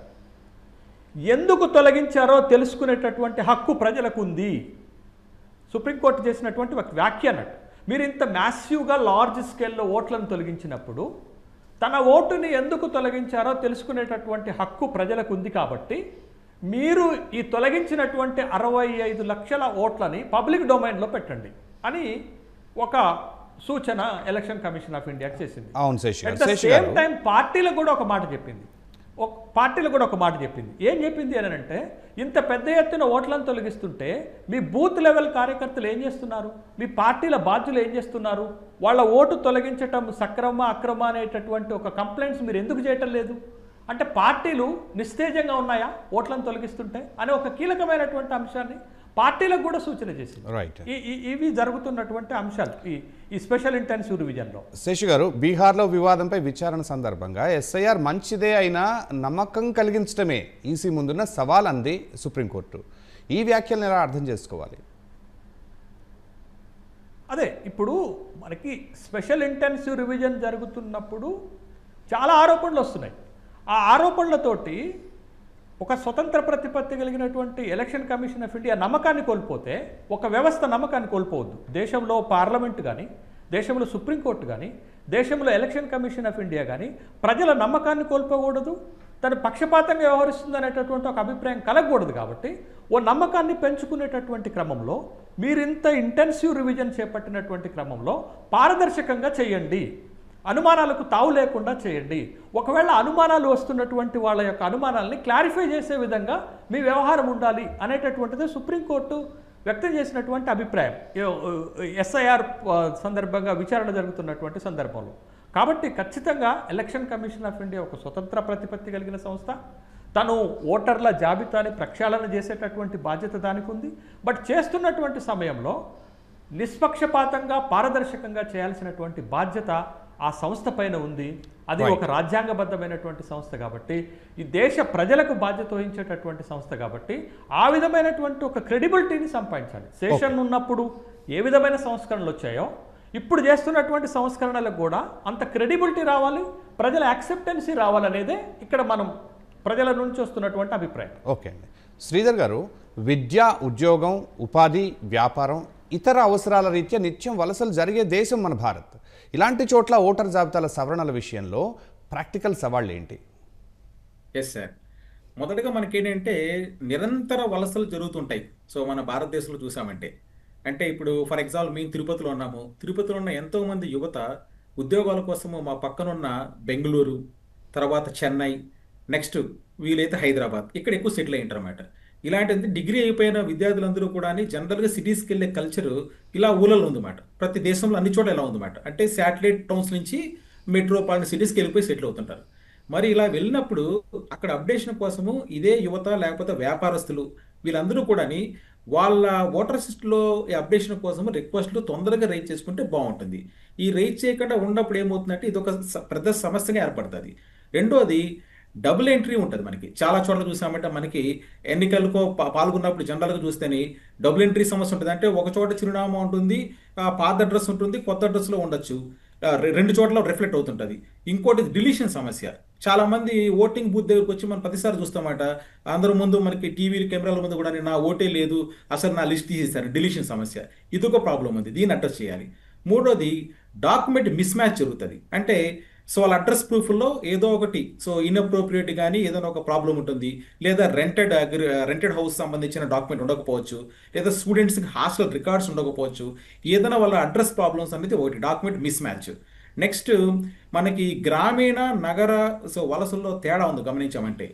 Speaker 3: ఎందుకు తొలగించారో తెలుసుకునేటటువంటి హక్కు ప్రజలకు ఉంది. సుప్రీంకోర్టు చేసినటువంటి ఒక వ్యాఖ్య అన్నట్టు. మీరు ఇంత మ్యాసివ్గా లార్జ్ స్కేల్లో ఓట్లను తొలగించినప్పుడు తన ఓటుని ఎందుకు తొలగించారో తెలుసుకునేటటువంటి హక్కు ప్రజలకు ఉంది. కాబట్టి మీరు ఈ తొలగించినటువంటి 65 లక్షల ఓట్లని పబ్లిక్ డొమైన్లో పెట్టండి అని ఒక సూచన ఎలక్షన్ కమిషన్ ఆఫ్ ఇండియాకి చేసింది.
Speaker 1: అవును శేషు గారు.
Speaker 3: అట్ ద సేమ్ టైం పార్టీలకు కూడా ఒక మాట చెప్పింది. ఒక పార్టీలు కూడా ఒక మాట చెప్పింది. ఏం చెప్పింది అని అంటే, ఇంత పెద్ద ఎత్తున ఓట్లను తొలగిస్తుంటే మీ బూత్ లెవెల్ కార్యకర్తలు ఏం చేస్తున్నారు, మీ పార్టీల బాధ్యులు ఏం చేస్తున్నారు, వాళ్ళ ఓటు తొలగించటం సక్రమ అక్రమ అనేటటువంటి ఒక కంప్లైంట్స్ మీరు ఎందుకు చేయటం లేదు అంటే, పార్టీలు నిస్తేజంగా ఉన్నాయా ఓట్లను తొలగిస్తుంటే అనే ఒక కీలకమైనటువంటి అంశాన్ని పార్టీలకు కూడా సూచన చేసింది.
Speaker 1: రైట్.
Speaker 3: ఇవి జరుగుతున్నటువంటి అంశాలు ఈ స్పెషల్ ఇంటెన్సివ్ రివిజన్లో.
Speaker 1: శేషు గారు, బీహార్లో వివాదంపై విచారణ సందర్భంగా ఎస్ఐఆర్ మంచిదే అయినా నమ్మకం కలిగించడమే ఈసీ ముందున్న సవాల్ అంది సుప్రీంకోర్టు. ఈ వ్యాఖ్యలను ఎలా అర్థం చేసుకోవాలి?
Speaker 3: అదే ఇప్పుడు మనకి స్పెషల్ ఇంటెన్సివ్ రివిజన్ జరుగుతున్నప్పుడు చాలా ఆరోపణలు వస్తున్నాయి. ఆ ఆరోపణలతోటి ఒక స్వతంత్ర ప్రతిపత్తి కలిగినటువంటి ఎలక్షన్ కమిషన్ ఆఫ్ ఇండియా నమ్మకాన్ని కోల్పోతే ఒక వ్యవస్థ నమ్మకాన్ని కోల్పోవద్దు. దేశంలో పార్లమెంట్ కానీ, దేశంలో సుప్రీంకోర్టు కానీ, దేశంలో ఎలక్షన్ కమిషన్ ఆఫ్ ఇండియా కానీ ప్రజల నమ్మకాన్ని కోల్పోకూడదు, తను పక్షపాతంగా వ్యవహరిస్తుంది అనేటటువంటి ఒక అభిప్రాయం కలగకూడదు. కాబట్టి ఓ నమ్మకాన్ని పెంచుకునేటటువంటి క్రమంలో మీరు ఇంత ఇంటెన్సివ్ రివిజన్ చేపట్టినటువంటి క్రమంలో పారదర్శకంగా చేయండి, అనుమానాలకు తావు లేకుండా చేయండి. ఒకవేళ అనుమానాలు వస్తున్నటువంటి వాళ్ళ యొక్క అనుమానాలని క్లారిఫై చేసే విధంగా మీ వ్యవహారం ఉండాలి అనేటటువంటిది సుప్రీంకోర్టు వ్యక్తం చేసినటువంటి అభిప్రాయం ఎస్ఐఆర్ సందర్భంగా విచారణ జరుగుతున్నటువంటి సందర్భంలో. కాబట్టి ఖచ్చితంగా ఎలక్షన్ కమిషన్ ఆఫ్ ఇండియా ఒక స్వతంత్ర ప్రతిపత్తి కలిగిన సంస్థ. తను ఓటర్ల జాబితాని ప్రక్షాళన చేసేటటువంటి బాధ్యత దానికి ఉంది. బట్ చేస్తున్నటువంటి సమయంలో నిష్పక్షపాతంగా పారదర్శకంగా చేయాల్సినటువంటి బాధ్యత ఆ సంస్థ పైన ఉంది. అది ఒక రాజ్యాంగబద్ధమైనటువంటి సంస్థ కాబట్టి, ఈ దేశ ప్రజలకు బాధ్యత వహించేటటువంటి సంస్థ కాబట్టి ఆ విధమైనటువంటి ఒక క్రెడిబిలిటీని సంపాదించాలి. సెషన్ ఉన్నప్పుడు ఏ విధమైన సంస్కరణలు వచ్చాయో ఇప్పుడు చేస్తున్నటువంటి సంస్కరణలకు కూడా అంత క్రెడిబిలిటీ రావాలి, ప్రజల యాక్సెప్టెన్సీ రావాలనేదే ఇక్కడ మనం ప్రజల నుంచి వస్తున్నటువంటి అభిప్రాయం.
Speaker 1: ఓకే అండి. శ్రీధర్ గారు, విద్య, ఉద్యోగం, ఉపాధి, వ్యాపారం, ఇతర అవసరాల రీత్యా నిత్యం వలసలు జరిగే దేశం మన భారత్. ఇలాంటి చోట్ల ఓటర్ జాబితాల సవరణల విషయంలో ప్రాక్టికల్ సవాళ్ళు ఏంటి?
Speaker 4: ఎస్ సార్, మొదటగా మనకేంటంటే నిరంతర వలసలు జరుగుతుంటాయి. సో మన భారతదేశంలో చూసామంటే, అంటే ఇప్పుడు ఫర్ ఎగ్జాంపుల్ మేము తిరుపతిలో ఉన్నాము. తిరుపతిలో ఉన్న ఎంతోమంది యువత ఉద్యోగాల కోసము మా పక్కనున్న బెంగళూరు, తర్వాత చెన్నై, నెక్స్ట్ వీలైతే హైదరాబాద్, ఇక్కడ ఎక్కువ సెటిల్ అయ్యింటారు అన్నమాట. ఇలాంటి డిగ్రీ అయిపోయిన విద్యార్థులందరూ కూడా జనరల్గా సిటీస్కి వెళ్ళే కల్చర్ ఇలా ఊళ్ళలో ఉందన్నమాట. ప్రతి దేశంలో అన్ని చోట్ల ఇలా ఉందన్నమాట. అంటే శాటిలైట్ టౌన్స్ నుంచి మెట్రోపాలిటన్ సిటీస్కి వెళ్ళిపోయి సెటిల్ అవుతుంటారు. మరి ఇలా వెళ్ళినప్పుడు అక్కడ అప్డేషన్ కోసము ఇదే యువత లేకపోతే వ్యాపారస్తులు వీళ్ళందరూ కూడా వాళ్ళ ఓటర్ లిస్టులో ఈ అప్డేషన్ కోసం రిక్వెస్ట్లు తొందరగా రైజ్ చేసుకుంటే బాగుంటుంది. ఈ రైజ్ చేయకుండా ఉన్నప్పుడు ఏమవుతుందంటే ఇది ఒక పెద్ద సమస్యగా ఏర్పడుతుంది. రెండోది డబుల్ ఎంట్రీ ఉంటుంది. మనకి చాలా చోట్ల చూసామంటే మనకి ఎన్నికలకు పాల్గొన్నప్పుడు జనరల్గా చూస్తేనే డబుల్ ఎంట్రీ సమస్య ఉంటుంది. అంటే ఒక చోట చిరునామా ఉంటుంది, పాత అడ్రస్ ఉంటుంది, కొత్త అడ్రస్లో ఉండొచ్చు, రెండు చోట్ల రిఫ్లెక్ట్ అవుతుంటుంది. ఇంకోటి డిలీషన్ సమస్య. చాలా మంది ఓటింగ్ బూత్ దగ్గరకు వచ్చి మనం ప్రతిసారి చూస్తామట, అందరి ముందు మనకి టీవీ కెమెరాల ముందు కూడా నా ఓటే లేదు, అసలు నా లిస్ట్ తీసేశారు, డిలీషన్ సమస్య. ఇదొక ప్రాబ్లం ఉంది, దీన్ని అడ్రస్ చేయాలి. మూడోది డాక్యుమెంట్ మిస్ మ్యాచ్ జరుగుతుంది. అంటే సో వాళ్ళ అడ్రస్ ప్రూఫ్లో ఏదో ఒకటి ఇన్అప్రోప్రియేట్ కానీ ఏదైనా ఒక ప్రాబ్లం ఉంటుంది, లేదా రెంటెడ్ హౌస్ సంబంధించిన డాక్యుమెంట్ ఉండకపోవచ్చు, లేదా స్టూడెంట్స్కి హాస్టల్ రికార్డ్స్ ఉండకపోవచ్చు. ఏదైనా వాళ్ళ అడ్రస్ ప్రాబ్లమ్స్ అనేది ఒకటి డాక్యుమెంట్ మిస్ మ్యాచ్. నెక్స్ట్ మనకి గ్రామీణ నగర వలసల్లో తేడా ఉంది గమనించామంటే.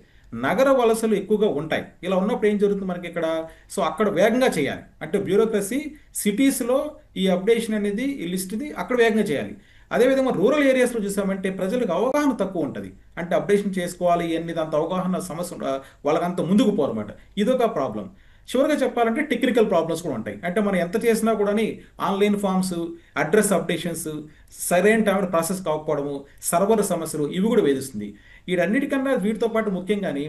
Speaker 4: నగర వలసలు ఎక్కువగా ఉంటాయి. ఇలా ఉన్నప్పుడు ఏం జరుగుతుంది మనకి ఇక్కడ, సో అక్కడ వేగంగా చేయాలి. అంటే బ్యూరోక్రసీ సిటీస్లో ఈ అప్డేషన్ అనేది ఈ లిస్ట్ది అక్కడ వేగంగా చేయాలి. అదేవిధంగా రూరల్ ఏరియాస్లో చూసామంటే ప్రజలకు అవగాహన తక్కువ ఉంటుంది. అంటే అప్డేషన్ చేసుకోవాలి అన్ని అంత అవగాహన సమస్య వాళ్ళకంత ముందుకు పోరన్నమాట. ఇదొక ప్రాబ్లం. చివరిగా చెప్పాలంటే టెక్నికల్ ప్రాబ్లమ్స్ కూడా ఉంటాయి. అంటే మనం ఎంత చేసినా కూడా ఆన్లైన్ ఫామ్స్, అడ్రస్ అప్డేషన్స్ సరైన టైంలో ప్రాసెస్ కాకపోవడము, సర్వర్ సమస్యలు ఇవి కూడా వేధిస్తుంది. వీటన్నిటికన్నా వీటితో పాటు ముఖ్యంగానే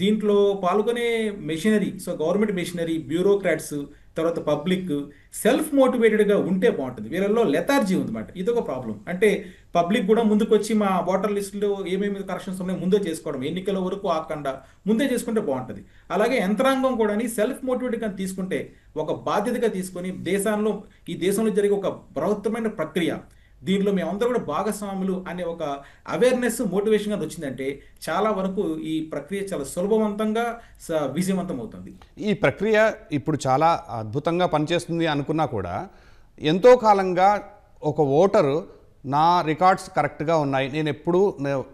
Speaker 4: దీంట్లో పాల్గొనే machinery, so government machinery, bureaucrats, తర్వాత పబ్లిక్ సెల్ఫ్ మోటివేటెడ్గా ఉంటే బాగుంటుంది. వీళ్ళల్లో లెథార్జీ ఉందన్నమాట. ఇదొక ప్రాబ్లం. అంటే పబ్లిక్ కూడా ముందుకు వచ్చి మా ఓటర్ లిస్టులో ఏమేమి కరెక్షన్స్ ఉన్నాయో ముందే చేసుకోవడం, ఎన్నికల వరకు ఆకుండా ముందే చేసుకుంటే బాగుంటుంది. అలాగే యంత్రాంగం కూడా సెల్ఫ్ మోటివేటెడ్గా తీసుకుంటే, ఒక బాధ్యతగా తీసుకొని ఈ దేశంలో జరిగే ఒక బృహత్తమైన ప్రక్రియ, దీనిలో మేమందరూ కూడా భాగస్వాములు అనే ఒక అవేర్నెస్, మోటివేషన్గా వచ్చిందంటే చాలా వరకు ఈ ప్రక్రియ చాలా సులభవంతంగా విజయవంతం అవుతుంది.
Speaker 1: ఈ ప్రక్రియ ఇప్పుడు చాలా అద్భుతంగా పనిచేస్తుంది అనుకున్నా కూడా ఎంతో కాలంగా ఒక ఓటరు నా రికార్డ్స్ కరెక్ట్గా ఉన్నాయి, నేను ఎప్పుడు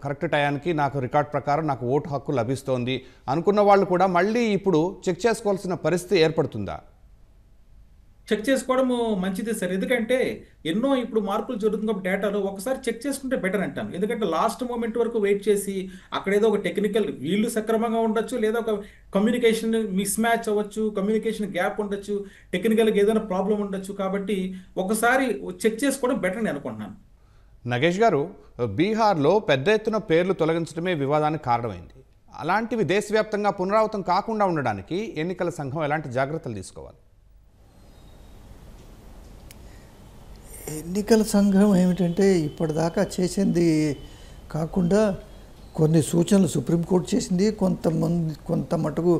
Speaker 1: కరెక్ట్ టయానికి నాకు రికార్డ్ ప్రకారం నాకు ఓటు హక్కు లభిస్తోంది అనుకున్న వాళ్ళు కూడా మళ్ళీ ఇప్పుడు చెక్ చేసుకోవాల్సిన పరిస్థితి ఏర్పడుతుందా?
Speaker 4: చెక్ చేసుకోవడం మంచిదే సార్. ఎందుకంటే ఎన్నో ఇప్పుడు మార్పులు జరుగుతున్న డేటాలో ఒకసారి చెక్ చేసుకుంటే బెటర్ అంటాను. ఎందుకంటే లాస్ట్ మూమెంట్ వరకు వెయిట్ చేసి అక్కడ ఏదో ఒక టెక్నికల్ వీళ్ళు సక్రమంగా ఉండొచ్చు, లేదా ఒక కమ్యూనికేషన్ మిస్ మ్యాచ్ అవ్వచ్చు, కమ్యూనికేషన్ గ్యాప్ ఉండొచ్చు, టెక్నికల్గా ఏదైనా ప్రాబ్లం ఉండొచ్చు. కాబట్టి ఒకసారి చెక్ చేసుకోవడం బెటర్ అని అనుకుంటున్నాను.
Speaker 1: నగేష్ గారు, బీహార్లో పెద్ద ఎత్తున పేర్లు తొలగించడమే వివాదానికి కారణమైంది. అలాంటివి దేశవ్యాప్తంగా పునరావృతం కాకుండా ఉండడానికి ఎన్నికల సంఘం ఎలాంటి జాగ్రత్తలు తీసుకోవాలి?
Speaker 2: ఎన్నికల సంఘం ఏమిటంటే ఇప్పటిదాకా చేసింది కాకుండా కొన్ని సూచనలు సుప్రీంకోర్టు చేసింది, కొంత మటుకు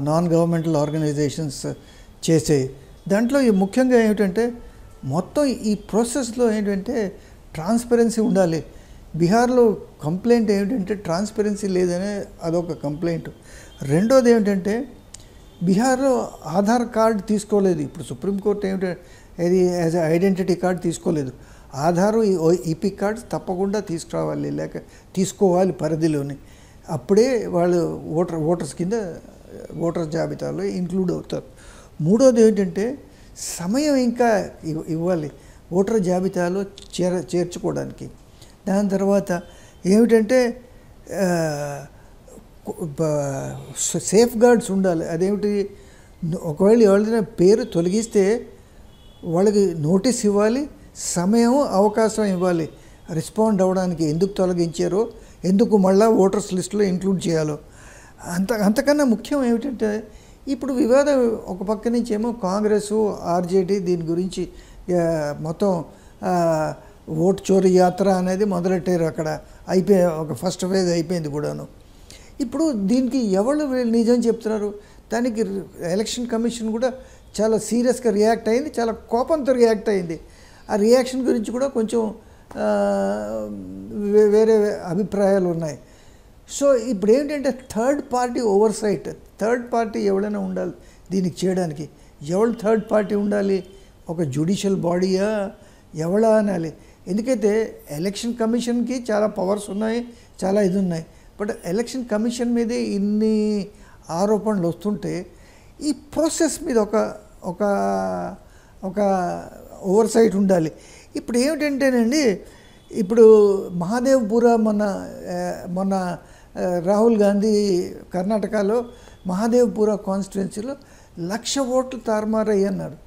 Speaker 2: నాన్ గవర్నమెంటల్ ఆర్గనైజేషన్స్ చేసే దాంట్లో ముఖ్యంగా ఏమిటంటే మొత్తం ఈ ప్రాసెస్లో ఏంటంటే ట్రాన్స్పరెన్సీ ఉండాలి. బీహార్లో కంప్లైంట్ ఏమిటంటే ట్రాన్స్పరెన్సీ లేదనే అదొక కంప్లైంట్. రెండోది ఏమిటంటే బీహార్లో ఆధార్ కార్డు తీసుకోలేదు. ఇప్పుడు సుప్రీంకోర్టు ఏమిటంటే ఇది యాజ్ ఐడెంటిటీ కార్డు తీసుకోలేదు. ఆధారు ఈపీ కార్డ్స్ తప్పకుండా తీసుకురావాలి, లేక తీసుకోవాలి పరిధిలోని. అప్పుడే వాళ్ళు ఓటర్స్ కింద ఓటర్స్ జాబితాలో ఇంక్లూడ్ అవుతారు. మూడోది ఏంటంటే సమయం ఇంకా ఇవ్వాలి ఓటర్ జాబితాలో చేర్చుకోవడానికి. దాని తర్వాత ఏమిటంటే సేఫ్ గార్డ్స్ ఉండాలి. అదేమిటి, ఒకవేళ ఎవరైనా పేరు తొలగిస్తే వాళ్ళకి నోటీస్ ఇవ్వాలి, సమయం అవకాశం ఇవ్వాలి రెస్పాండ్ అవ్వడానికి, ఎందుకు తొలగించారో, ఎందుకు మళ్ళీ ఓటర్స్ లిస్టులో ఇంక్లూడ్ చేయాలో. అంతకన్నా ముఖ్యం ఏమిటంటే ఇప్పుడు వివాదం ఒక పక్క నుంచి ఏమో కాంగ్రెస్ ఆర్జేడీ దీని గురించి మొత్తం ఓటు చోరీ యాత్ర అనేది మొదలెట్టారు. అక్కడ ఒక ఫస్ట్ ఫేజ్ అయిపోయింది కూడాను. ఇప్పుడు దీనికి ఎవరు నిజం చెప్తున్నారు? దానికి ఎలక్షన్ కమిషన్ కూడా చాలా సీరియస్గా రియాక్ట్ అయింది, చాలా కోపంతో రియాక్ట్ అయింది. ఆ రియాక్షన్ గురించి కూడా కొంచెం వేరే అభిప్రాయాలు ఉన్నాయి. సో ఇప్పుడు ఏంటంటే third party oversight, third party ఎవరైనా ఉండాలి దీనికి చేయడానికి. ఎవరు థర్డ్ పార్టీ ఉండాలి? ఒక జ్యుడిషియల్ బాడీయా ఎవడా అనాలి? ఎందుకైతే ఎలక్షన్ కమిషన్కి చాలా పవర్స్ ఉన్నాయి, చాలా ఇది ఉన్నాయి. బట్ ఎలక్షన్ కమిషన్ మీదే ఇన్ని ఆరోపణలు వస్తుంటే ఈ ప్రాసెస్ మీద ఒక ఒక ఓవర్సైట్ ఉండాలి. ఇప్పుడు ఏమిటంటేనండి, ఇప్పుడు మహాదేవ్పురా మొన్న రాహుల్ గాంధీ కర్ణాటకలో మహాదేవ్పురా కాన్స్టిట్యున్సీలో 1,00,000 ఓట్లు తారుమారయ్యి అన్నారు.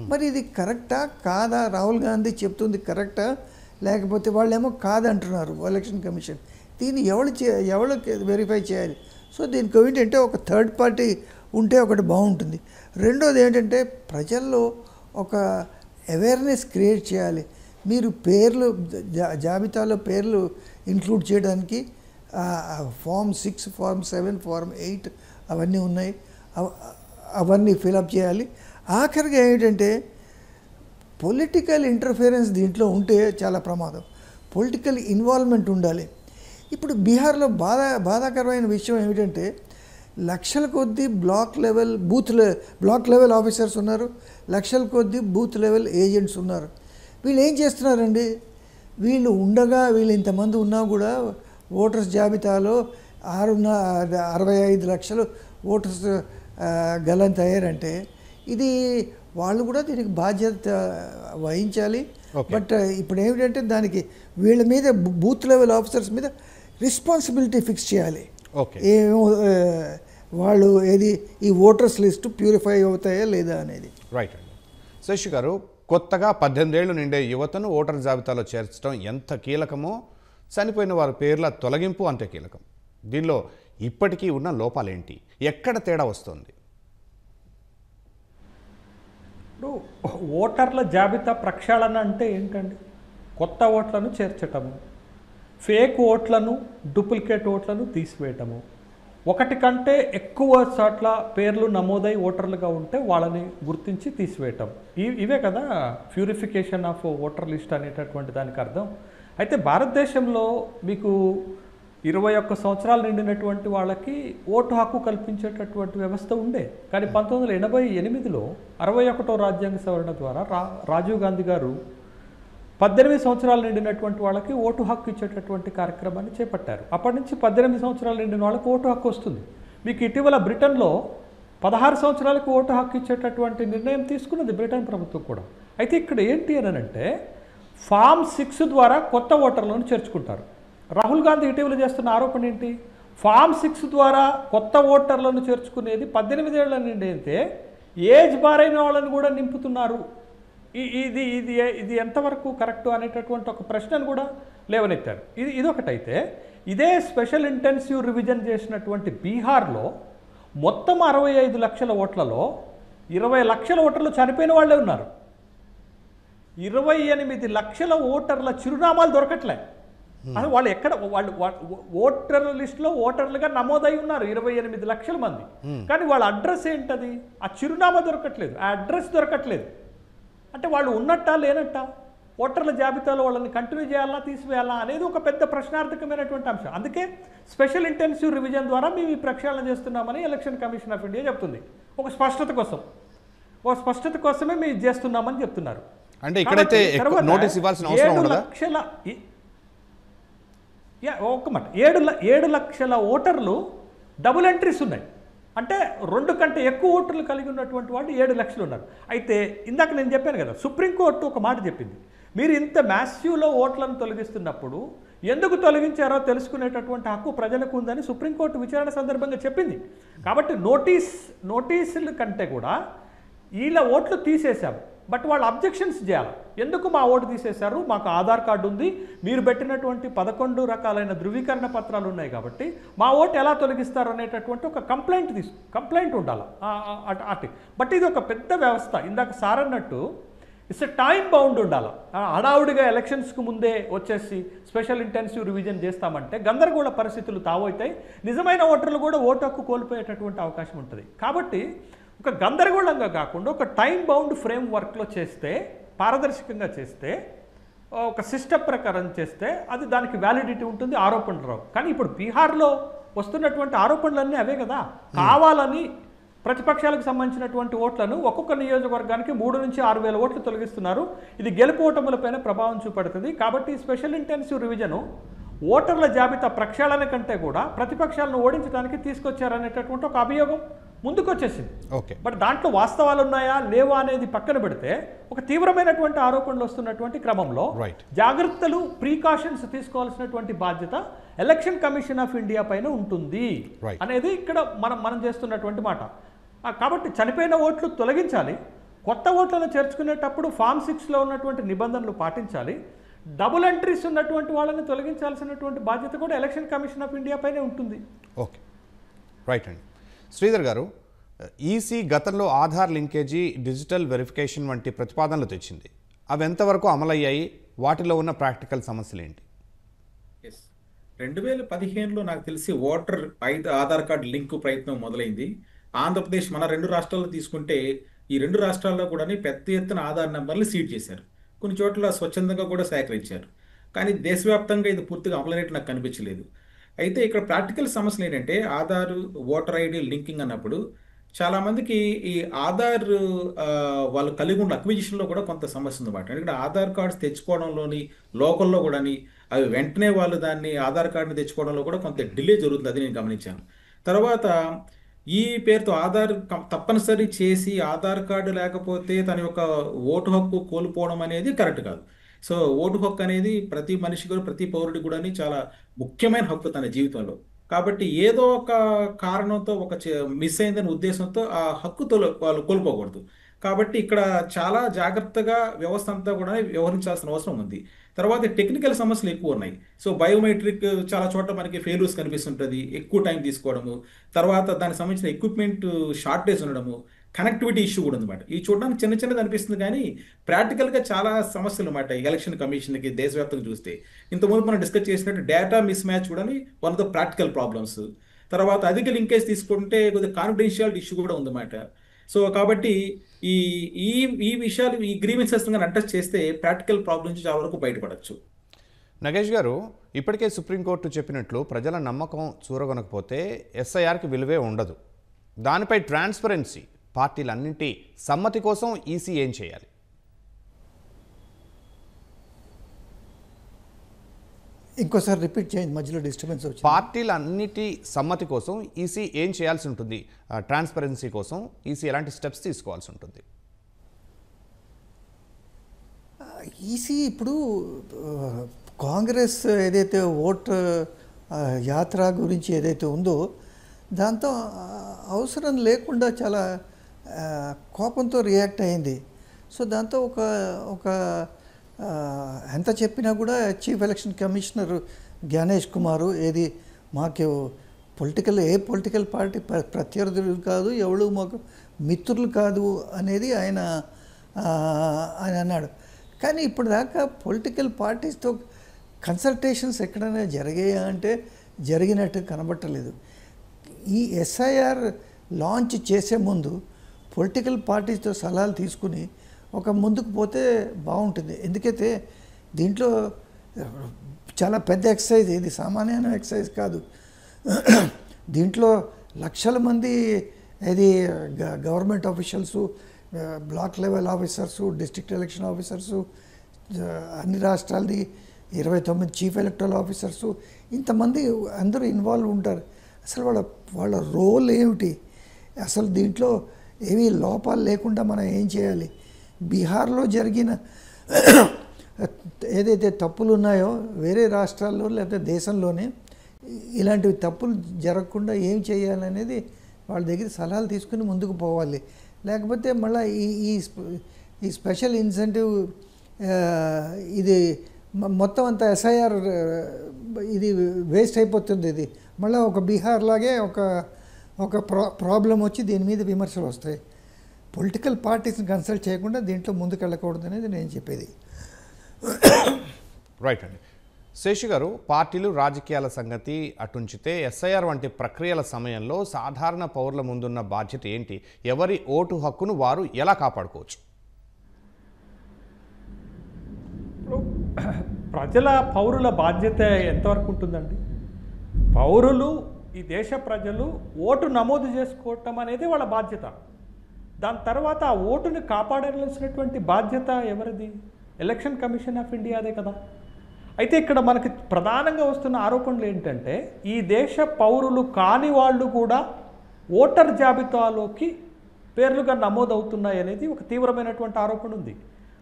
Speaker 2: మరి ఇది కరెక్టా కాదా? రాహుల్ గాంధీ చెప్తుంది కరెక్టా, లేకపోతే వాళ్ళేమో కాదంటున్నారు ఎలక్షన్ కమిషన్. దీన్ని ఎవరు వెరిఫై చేయాలి? సో దీనికి ఏంటంటే ఒక థర్డ్ పార్టీ ఉంటే ఒకటి బాగుంటుంది. రెండోది ఏంటంటే ప్రజల్లో ఒక అవేర్నెస్ క్రియేట్ చేయాలి. మీరు పేర్లు జాబితాలో పేర్లు ఇంక్లూడ్ చేయడానికి ఫామ్ 6, ఫామ్ 7, ఫామ్ 8 అవన్నీ ఉన్నాయి, అవన్నీ ఫిలప్ చేయాలి. ఆఖరిగా ఏంటంటే పొలిటికల్ ఇంటర్ఫిరెన్స్ దీంట్లో ఉంటే చాలా ప్రమాదం. పొలిటికల్ ఇన్వాల్వ్మెంట్ ఉండాలి. ఇప్పుడు బీహార్లో బాధాకరమైన విషయం ఏమిటంటే లక్షల కొద్దీ బ్లాక్ లెవెల్ ఆఫీసర్స్ ఉన్నారు, లక్షల కొద్దీ బూత్ లెవెల్ ఏజెంట్స్ ఉన్నారు. వీళ్ళు ఏం చేస్తున్నారండి? వీళ్ళు ఇంతమంది ఉన్నా కూడా ఓటర్స్ జాబితాలో 65 లక్షలు ఓటర్స్ గల్లంత అయ్యారంటే ఇది వాళ్ళు కూడా దీనికి బాధ్యత వహించాలి. బట్ ఇప్పుడు ఏమిటంటే దానికి వీళ్ళ మీద బూత్ లెవెల్ ఆఫీసర్స్ మీద రెస్పాన్సిబిలిటీ ఫిక్స్ చేయాలి. వాళ్ళు ఈ ఓటర్స్ లిస్టు ప్యూరిఫై అవుతాయా లేదా అనేది.
Speaker 1: రైట్ అండి. శశి గారు, కొత్తగా 18 ఏళ్లు నిండే యువతను ఓటర్ జాబితాలో చేర్చడం ఎంత కీలకమో చనిపోయిన వారి పేర్ల తొలగింపు అంతే కీలకం. దీనిలో ఇప్పటికీ ఉన్న లోపాలేంటి? ఎక్కడ తేడా వస్తుంది?
Speaker 3: ఇప్పుడు ఓటర్ల జాబితా ప్రక్షాళన అంటే ఏంటండి? కొత్త ఓట్లను చేర్చటము, ఫేక్ ఓట్లను, డూప్లికేట్ ఓట్లను తీసివేయటము, ఒకటి కంటే ఎక్కువ చోట్ల పేర్లు నమోదై ఓటర్లుగా ఉంటే వాళ్ళని గుర్తించి తీసివేయటం. ఇవే కదా ప్యూరిఫికేషన్ ఆఫ్ ఓటర్ లిస్ట్ అనేటటువంటి దానికి అర్థం. అయితే భారతదేశంలో మీకు 21 సంవత్సరాలు నిండినటువంటి వాళ్ళకి ఓటు హక్కు కల్పించేటటువంటి వ్యవస్థ ఉండే. కానీ 1988లో 61వ రాజ్యాంగ సవరణ ద్వారా రాజీవ్ గాంధీ గారు 18 సంవత్సరాలు నిండినటువంటి వాళ్ళకి ఓటు హక్కు ఇచ్చేటటువంటి కార్యక్రమాన్ని చేపట్టారు. అప్పటి నుంచి 18 సంవత్సరాలు నిండిన వాళ్ళకి ఓటు హక్కు వస్తుంది. మీకు ఇటీవల బ్రిటన్లో 16 సంవత్సరాలకు ఓటు హక్కు ఇచ్చేటటువంటి నిర్ణయం తీసుకున్నది బ్రిటన్ ప్రభుత్వం కూడా. అయితే ఇక్కడ ఏంటి అని అంటే ఫామ్ 6 ద్వారా కొత్త ఓటర్లను చేర్చుకుంటారు. రాహుల్ గాంధీ ఇటీవల చేస్తున్న ఆరోపణ ఏంటి? ఫామ్ 6 ద్వారా కొత్త ఓటర్లను చేర్చుకునేది 18 ఏళ్ల నుండి అయితే ఏజ్ బారైన వాళ్ళని కూడా నింపుతున్నారు. ఇది ఇది ఇది ఎంతవరకు కరెక్టు అనేటటువంటి ఒక ప్రశ్నను కూడా లేవనెత్తారు. ఇదొకటైతే ఇదే స్పెషల్ ఇంటెన్సివ్ రివిజన్ చేసినటువంటి బీహార్లో మొత్తం 65 లక్షల ఓట్లలో 20 లక్షల ఓటర్లు చనిపోయిన వాళ్ళే ఉన్నారు. 28 లక్షల ఓటర్ల చిరునామాలు దొరకట్లే. అసలు వాళ్ళు ఎక్కడ వాళ్ళు ఓటర్ లిస్టులో ఓటర్లుగా నమోదై ఉన్నారు 28 లక్షల మంది. కానీ వాళ్ళ అడ్రస్ ఏంటది? ఆ చిరునామా దొరకట్లేదు, ఆ అడ్రస్ దొరకట్లేదు. అంటే వాళ్ళు ఉన్నట్టా లేనట్టా? ఓటర్ల జాబితాలో వాళ్ళని కంటిన్యూ చేయాలా తీసివేయాలా అనేది ఒక పెద్ద ప్రశ్నార్థకమైనటువంటి అంశం. అందుకే స్పెషల్ ఇంటెన్సివ్ రివిజన్ ద్వారా మేము ఈ ప్రక్షాళన చేస్తున్నామని ఎలక్షన్ కమిషన్ ఆఫ్ ఇండియా చెప్తుంది. ఒక స్పష్టత కోసమే మేము చేస్తున్నామని చెప్తున్నారు.
Speaker 1: అంటే ఇక్కడైతే నోటీస్ ఇవ్వాల్సిన అవసరం ఉండదా?
Speaker 3: 7 లక్షల ఓటర్లు డబుల్ ఎంట్రీస్ ఉన్నాయి. అంటే 2 కంటే ఎక్కువ ఓటర్లు కలిగి ఉన్నటువంటి వాళ్ళు 7 లక్షలు ఉన్నారు. అయితే ఇందాక నేను చెప్పాను కదా, సుప్రీంకోర్టు ఒక మాట చెప్పింది. మీరు ఇంత మ్యాసివ్లో ఓట్లను తొలగిస్తున్నప్పుడు ఎందుకు తొలగించారో తెలుసుకునేటటువంటి హక్కు ప్రజలకు ఉందని సుప్రీంకోర్టు విచారణ సందర్భంగా చెప్పింది. కాబట్టి నోటీసుల కంటే కూడా వీళ్ళ ఓట్లు తీసేశాము, బట్ వాళ్ళు అబ్జెక్షన్స్ చేయాలి. ఎందుకు మా ఓటు తీసేశారు? మాకు ఆధార్ కార్డు ఉంది, మీరు పెట్టినటువంటి 11 రకాలైన ధృవీకరణ పత్రాలు ఉన్నాయి కాబట్టి మా ఓటు ఎలా తొలగిస్తారు అనేటటువంటి ఒక కంప్లైంట్ ఉండాలి అటు. బట్ ఇది ఒక పెద్ద వ్యవస్థ. ఇందాక సార్ అన్నట్టు ఇట్స్ ఎ టైం బౌండ్ ఉండాలి. హడావుడిగా ఎలక్షన్స్కు ముందే వచ్చేసి స్పెషల్ ఇంటెన్సివ్ రివిజన్ చేస్తామంటే గందరగోళ పరిస్థితులు తావవుతాయి. నిజమైన ఓటర్లు కూడా ఓటు హక్కు కోల్పోయేటటువంటి అవకాశం ఉంటుంది. కాబట్టి ఒక గందరగోళంగా కాకుండా ఒక టైం బౌండ్ ఫ్రేమ్ వర్క్లో చేస్తే, పారదర్శకంగా చేస్తే, ఒక సిస్టమ్ ప్రకారం చేస్తే అది దానికి వ్యాలిడిటీ ఉంటుంది, ఆరోపణలు రావు. కానీ ఇప్పుడు బీహార్లో వస్తున్నటువంటి ఆరోపణలన్నీ అవే కదా. కావాలని ప్రతిపక్షాలకు సంబంధించినటువంటి ఓట్లను ఒక్కొక్క నియోజకవర్గానికి 3 నుంచి 6 వేల ఓట్లు తొలగిస్తున్నారు. ఇది గెలుపు ఓటములపైన ప్రభావం చూపడుతుంది. కాబట్టి స్పెషల్ ఇంటెన్సివ్ రివిజను ఓటర్ల జాబితా ప్రక్షాళన కంటే కూడా ప్రతిపక్షాలను ఓడించడానికి తీసుకొచ్చారనేటటువంటి ఒక అభియోగం ముందుకొచ్చేసింది. బట్ దాంట్లో వాస్తవాలు ఉన్నాయా లేవా అనేది పక్కన పెడితే ఒక తీవ్రమైనటువంటి ఆరోపణలు వస్తున్నటువంటి క్రమంలో జాగ్రత్తలు, ప్రీకాషన్స్ తీసుకోవాల్సినటువంటి బాధ్యత ఎలక్షన్ కమిషన్ ఆఫ్ ఇండియా పైన ఉంటుంది అనేది ఇక్కడ మనం చేస్తున్నటువంటి మాట. కాబట్టి చనిపోయిన ఓట్లు తొలగించాలి, కొత్త ఓట్లను చేర్చుకునేటప్పుడు ఫామ్ 6లో ఉన్నటువంటి నిబంధనలు పాటించాలి, డబుల్ ఎంట్రీస్ ఉన్నటువంటి వాళ్ళని తొలగించాల్సినటువంటి బాధ్యత కూడా ఎలక్షన్ కమిషన్ ఆఫ్ ఇండియా పైనే ఉంటుంది.
Speaker 1: ఓకే, రైట్ అండి. శ్రీధర్ గారు, ఈసీ గతంలో ఆధార్ లింకేజీ, డిజిటల్ వెరిఫికేషన్ వంటి ప్రతిపాదనలు తెచ్చింది. అవి ఎంతవరకు అమలయ్యాయి? వాటిలో ఉన్న ప్రాక్టికల్ సమస్యలు ఏంటి?
Speaker 4: 2015లో నాకు తెలిసి ఓటర్ ఆధార్ కార్డు లింక్ ప్రయత్నం మొదలైంది. ఆంధ్రప్రదేశ్, మన 2 రాష్ట్రాల్లో తీసుకుంటే ఈ 2 రాష్ట్రాల్లో కూడా పెద్ద ఎత్తున ఆధార్ నెంబర్లు సీడ్ చేశారు. కొన్ని చోట్ల స్వచ్ఛందంగా కూడా సేకరించారు. కానీ దేశవ్యాప్తంగా ఇది పూర్తిగా అమలైనట్టు నాకు కనిపించలేదు. అయితే ఇక్కడ ప్రాక్టికల్ సమస్యలు ఏంటంటే ఆధార్, ఓటర్ ఐడి లింకింగ్ అన్నప్పుడు చాలామందికి ఈ ఆధార్ వాళ్ళు కలిగి ఉన్న అక్విజిషన్లో కూడా కొంత సమస్య ఉందన్నమాట. ఎందుకంటే ఆధార్ కార్డ్స్ తెచ్చుకోవడంలోని లోకల్లో కూడా అవి వెంటనే వాళ్ళు దాన్ని ఆధార్ కార్డుని తెచ్చుకోవడంలో కూడా కొంత డిలే జరుగుతుంది. అది నేను గమనించాను. తర్వాత ఈ పేరుతో ఆధార్ తప్పనిసరి చేసి ఆధార్ కార్డు లేకపోతే తన యొక్క ఓటు హక్కు కోల్పోవడం అనేది కరెక్ట్ కాదు. సో ఓటు హక్కు అనేది ప్రతి మనిషి కూడా, ప్రతి పౌరుడికి కూడా చాలా ముఖ్యమైన హక్కు తన జీవితంలో. కాబట్టి ఏదో ఒక కారణంతో ఒక మిస్ అయిందనే ఉద్దేశంతో ఆ హక్కుతో వాళ్ళు కోల్పోకూడదు. కాబట్టి ఇక్కడ చాలా జాగ్రత్తగా వ్యవస్థ అంతా కూడా వ్యవహరించాల్సిన అవసరం ఉంది. తర్వాత టెక్నికల్ సమస్యలు ఎక్కువ ఉన్నాయి. సో బయోమెట్రిక్ చాలా చోట్ల మనకి ఫెయిల్యూర్స్ కనిపిస్తుంటుంది, ఎక్కువ టైం తీసుకోవడము, తర్వాత దానికి సంబంధించిన ఎక్విప్మెంట్ షార్టేజ్ ఉండడము, కనెక్టివిటీ ఇష్యూ కూడా ఉందన్నమాట. ఈ చూడడానికి చిన్నది అనిపిస్తుంది కానీ ప్రాక్టికల్గా చాలా సమస్యలు అన్నమాట. ఈ ఎలక్షన్ కమిషన్కి దేశవ్యాప్తంగా చూస్తే ఇంతకుముందు మనం డిస్కస్ చేసినట్టు డేటా మిస్ మ్యాచ్ కూడా one of the practical problems. తర్వాత అధిక లింకేజ్ తీసుకుంటే కొద్దిగా కాన్ఫిడెన్షియాలిటీ ఇష్యూ కూడా ఉందన్నమాట. సో కాబట్టి ఈ విషయాలు, ఈ గ్రీవెన్సెస్ అడ్రస్ చేస్తే ప్రాక్టికల్ ప్రాబ్లమ్ నుంచి చాలా వరకు బయటపడచ్చు.
Speaker 1: నగేష్ గారు, ఇప్పటికే సుప్రీంకోర్టు చెప్పినట్లు ప్రజల నమ్మకం చూరగొనకపోతే ఎస్ఐఆర్కి విలువే ఉండదు. దానిపై ట్రాన్స్పరెన్సీ, పార్టీలన్నింటి సమ్మతి కోసం ఈసీ ఏం చేయాలి?
Speaker 2: ఇంకోసారి రిపీట్ చేయండి, మధ్యలో డిస్టర్బెన్స్ వచ్చింది.
Speaker 1: పార్టీలన్నిటి సమ్మతి కోసం ఈసీ ఏం చేయాల్సి ఉంటుంది? ట్రాన్స్పరెన్సీ కోసం ఈసీ ఎలాంటి స్టెప్స్ తీసుకోవాల్సి ఉంటుంది?
Speaker 2: ఈసీ ఇప్పుడు కాంగ్రెస్ ఏదైతే ఓట్ యాత్ర గురించి ఏదైతే ఉందో దాంతో అవసరం లేకుండా చాలా కోపంతో రియాక్ట్ అయింది. సో దాంతో ఒక ఎంత చెప్పినా కూడా చీఫ్ ఎలక్షన్ కమిషనర్ జ్ఞానేష్ కుమారు ఏది మాకు ఏ పొలిటికల్ పార్టీ ప్రత్యర్థులు కాదు, ఎవరు మాకు మిత్రులు కాదు అనేది ఆయన అన్నాడు. కానీ ఇప్పుడు దాకా పొలిటికల్ పార్టీస్తో కన్సల్టేషన్స్ ఎక్కడైనా జరిగాయా అంటే జరిగినట్టు కనబట్టలేదు. ఈ ఎస్ఐఆర్ లాంచ్ చేసే ముందు పొలిటికల్ పార్టీస్తో సలహాలు తీసుకుని ఒక ముందుకు పోతే బాగుంటుంది. ఎందుకైతే దీంట్లో చాలా పెద్ద ఎక్సర్సైజ్, ఇది సామాన్యమైన ఎక్సర్సైజ్ కాదు. దీంట్లో లక్షల మంది ఇది government officials, block level officers, district election officers, అన్ని రాష్ట్రాలది 29 చీఫ్ ఎలక్టరల్ ఆఫీసర్సు, ఇంతమంది అందరూ ఇన్వాల్వ్ ఉంటారు. అసలు వాళ్ళ రోల్ ఏమిటి, అసలు దీంట్లో ఏమీ లోపాలు లేకుండా మనం ఏం చేయాలి, బీహార్లో జరిగిన ఏదైతే తప్పులు ఉన్నాయో వేరే రాష్ట్రాల్లో లేకపోతే దేశంలోనే ఇలాంటివి తప్పులు జరగకుండా ఏం చేయాలనేది వాళ్ళ దగ్గర సలహాలు తీసుకుని ముందుకు పోవాలి. లేకపోతే మళ్ళీ ఈ స్పెషల్ ఇన్సెంటివ్ ఇది మొత్తం అంతా ఎస్ఐఆర్ ఇది వేస్ట్ అయిపోతుంది. ఇది మళ్ళీ ఒక బీహార్ లాగే ఒక ప్రాబ్లం వచ్చి దీని మీద విమర్శలు వస్తాయి. పొలిటికల్ పార్టీస్ని కన్సల్ట్ చేయకుండా దీంట్లో ముందుకు వెళ్ళకూడదు అనేది నేను చెప్పేది.
Speaker 1: రైట్ అండి. శేషి గారు, పార్టీలు రాజకీయాల సంగతి అటుంచితే ఎస్ఐఆర్ వంటి ప్రక్రియల సమయంలో సాధారణ పౌరుల ముందున్న బాధ్యత ఏంటి? ఎవరి ఓటు హక్కును వారు ఎలా కాపాడుకోవచ్చు?
Speaker 3: పౌరుల బాధ్యత ఎంతవరకు ఉంటుందండి? పౌరులు, ఈ దేశ ప్రజలు ఓటు నమోదు చేసుకోవటం అనేది వాళ్ళ బాధ్యత. దాని తర్వాత ఆ ఓటుని కాపాడాల్సినటువంటి బాధ్యత ఎవరిది? ఎలక్షన్ కమిషన్ ఆఫ్ ఇండియాదే కదా. అయితే ఇక్కడ మనకి ప్రధానంగా వస్తున్న ఆరోపణలు ఏంటంటే ఈ దేశ పౌరులు కాని వాళ్ళు కూడా ఓటర్ జాబితాలోకి పేర్లుగా నమోదవుతున్నాయి అనేది ఒక తీవ్రమైనటువంటి ఆరోపణ ఉంది.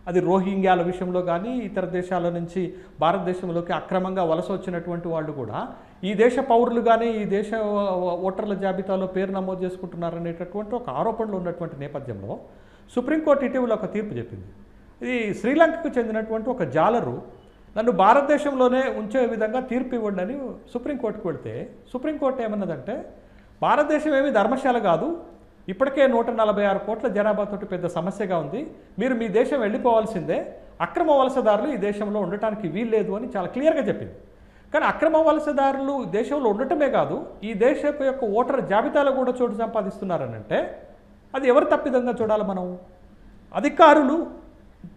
Speaker 3: అది రోహింగ్యాల విషయంలో కానీ ఇతర దేశాల నుంచి భారతదేశంలోకి అక్రమంగా వలస వచ్చినటువంటి వాళ్ళు కూడా ఈ దేశ పౌరులుగానే ఈ దేశ ఓటర్ల జాబితాలో పేరు నమోదు చేసుకుంటున్నారనేటటువంటి ఒక ఆరోపణలు ఉన్నటువంటి నేపథ్యంలో సుప్రీంకోర్టు ఇటీవల ఒక తీర్పు చెప్పింది. ఇది శ్రీలంకకు చెందినటువంటి ఒక జాలరు నన్ను భారతదేశంలోనే ఉంచే విధంగా తీర్పు ఇవ్వండి అని సుప్రీంకోర్టుకు వెళ్తే సుప్రీంకోర్టు ఏమన్నదంటే భారతదేశం ఏమీ ధర్మశాల కాదు, ఇప్పటికే 146 కోట్ల జనాభాతోటి పెద్ద సమస్యగా ఉంది, మీరు మీ దేశం వెళ్ళిపోవాల్సిందే, అక్రమ వలసదారులు ఈ దేశంలో ఉండటానికి వీల్లేదు అని చాలా క్లియర్గా చెప్పింది. కానీ అక్రమ వలసదారులు దేశంలో ఉండటమే కాదు ఈ దేశం యొక్క ఓటర్ జాబితాలో కూడా చోటు సంపాదిస్తున్నారనంటే అది ఎవరు తప్పిదంగా చూడాలి? మనం అధికారులు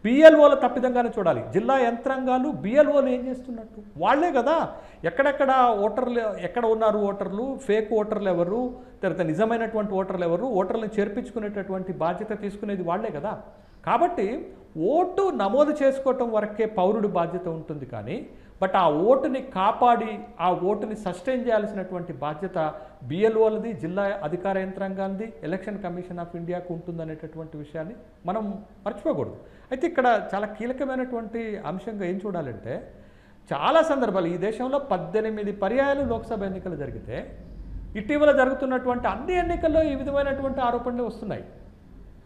Speaker 3: బిఎల్ఓల తప్పిదంగానే చూడాలి. జిల్లా యంత్రాంగాలు బిఎల్ఓలు ఏం చేస్తున్నట్టు వాళ్లే కదా ఎక్కడెక్కడ ఓటర్లు ఎక్కడ ఉన్నారు, ఓటర్లు ఫేక్ ఓటర్లు ఎవరు, తర్వాత నిజమైనటువంటి ఓటర్లు ఎవరు, ఓటర్లను చేర్పించుకునేటటువంటి బాధ్యత తీసుకునేది వాళ్లే కదా. కాబట్టి ఓటు నమోదు చేసుకోవటం వరకే పౌరుడి బాధ్యత ఉంటుంది. కానీ బట్ ఆ ఓటుని కాపాడి ఆ ఓటుని సస్టైన్ చేయాల్సినటువంటి బాధ్యత బిఎల్ఓలది, జిల్లా అధికార యంత్రాంగాలది, ఎలక్షన్ కమిషన్ ఆఫ్ ఇండియాకు ఉంటుందనేటటువంటి విషయాన్ని మనం మర్చిపోకూడదు. అయితే ఇక్కడ చాలా కీలకమైనటువంటి అంశంగా ఏం చూడాలంటే చాలా సందర్భాలు ఈ దేశంలో 18 పర్యాయాలు లోక్సభ ఎన్నికలు జరిగితే ఇటీవల జరుగుతున్నటువంటి అన్ని ఎన్నికల్లో ఈ విధమైనటువంటి ఆరోపణలు వస్తున్నాయి.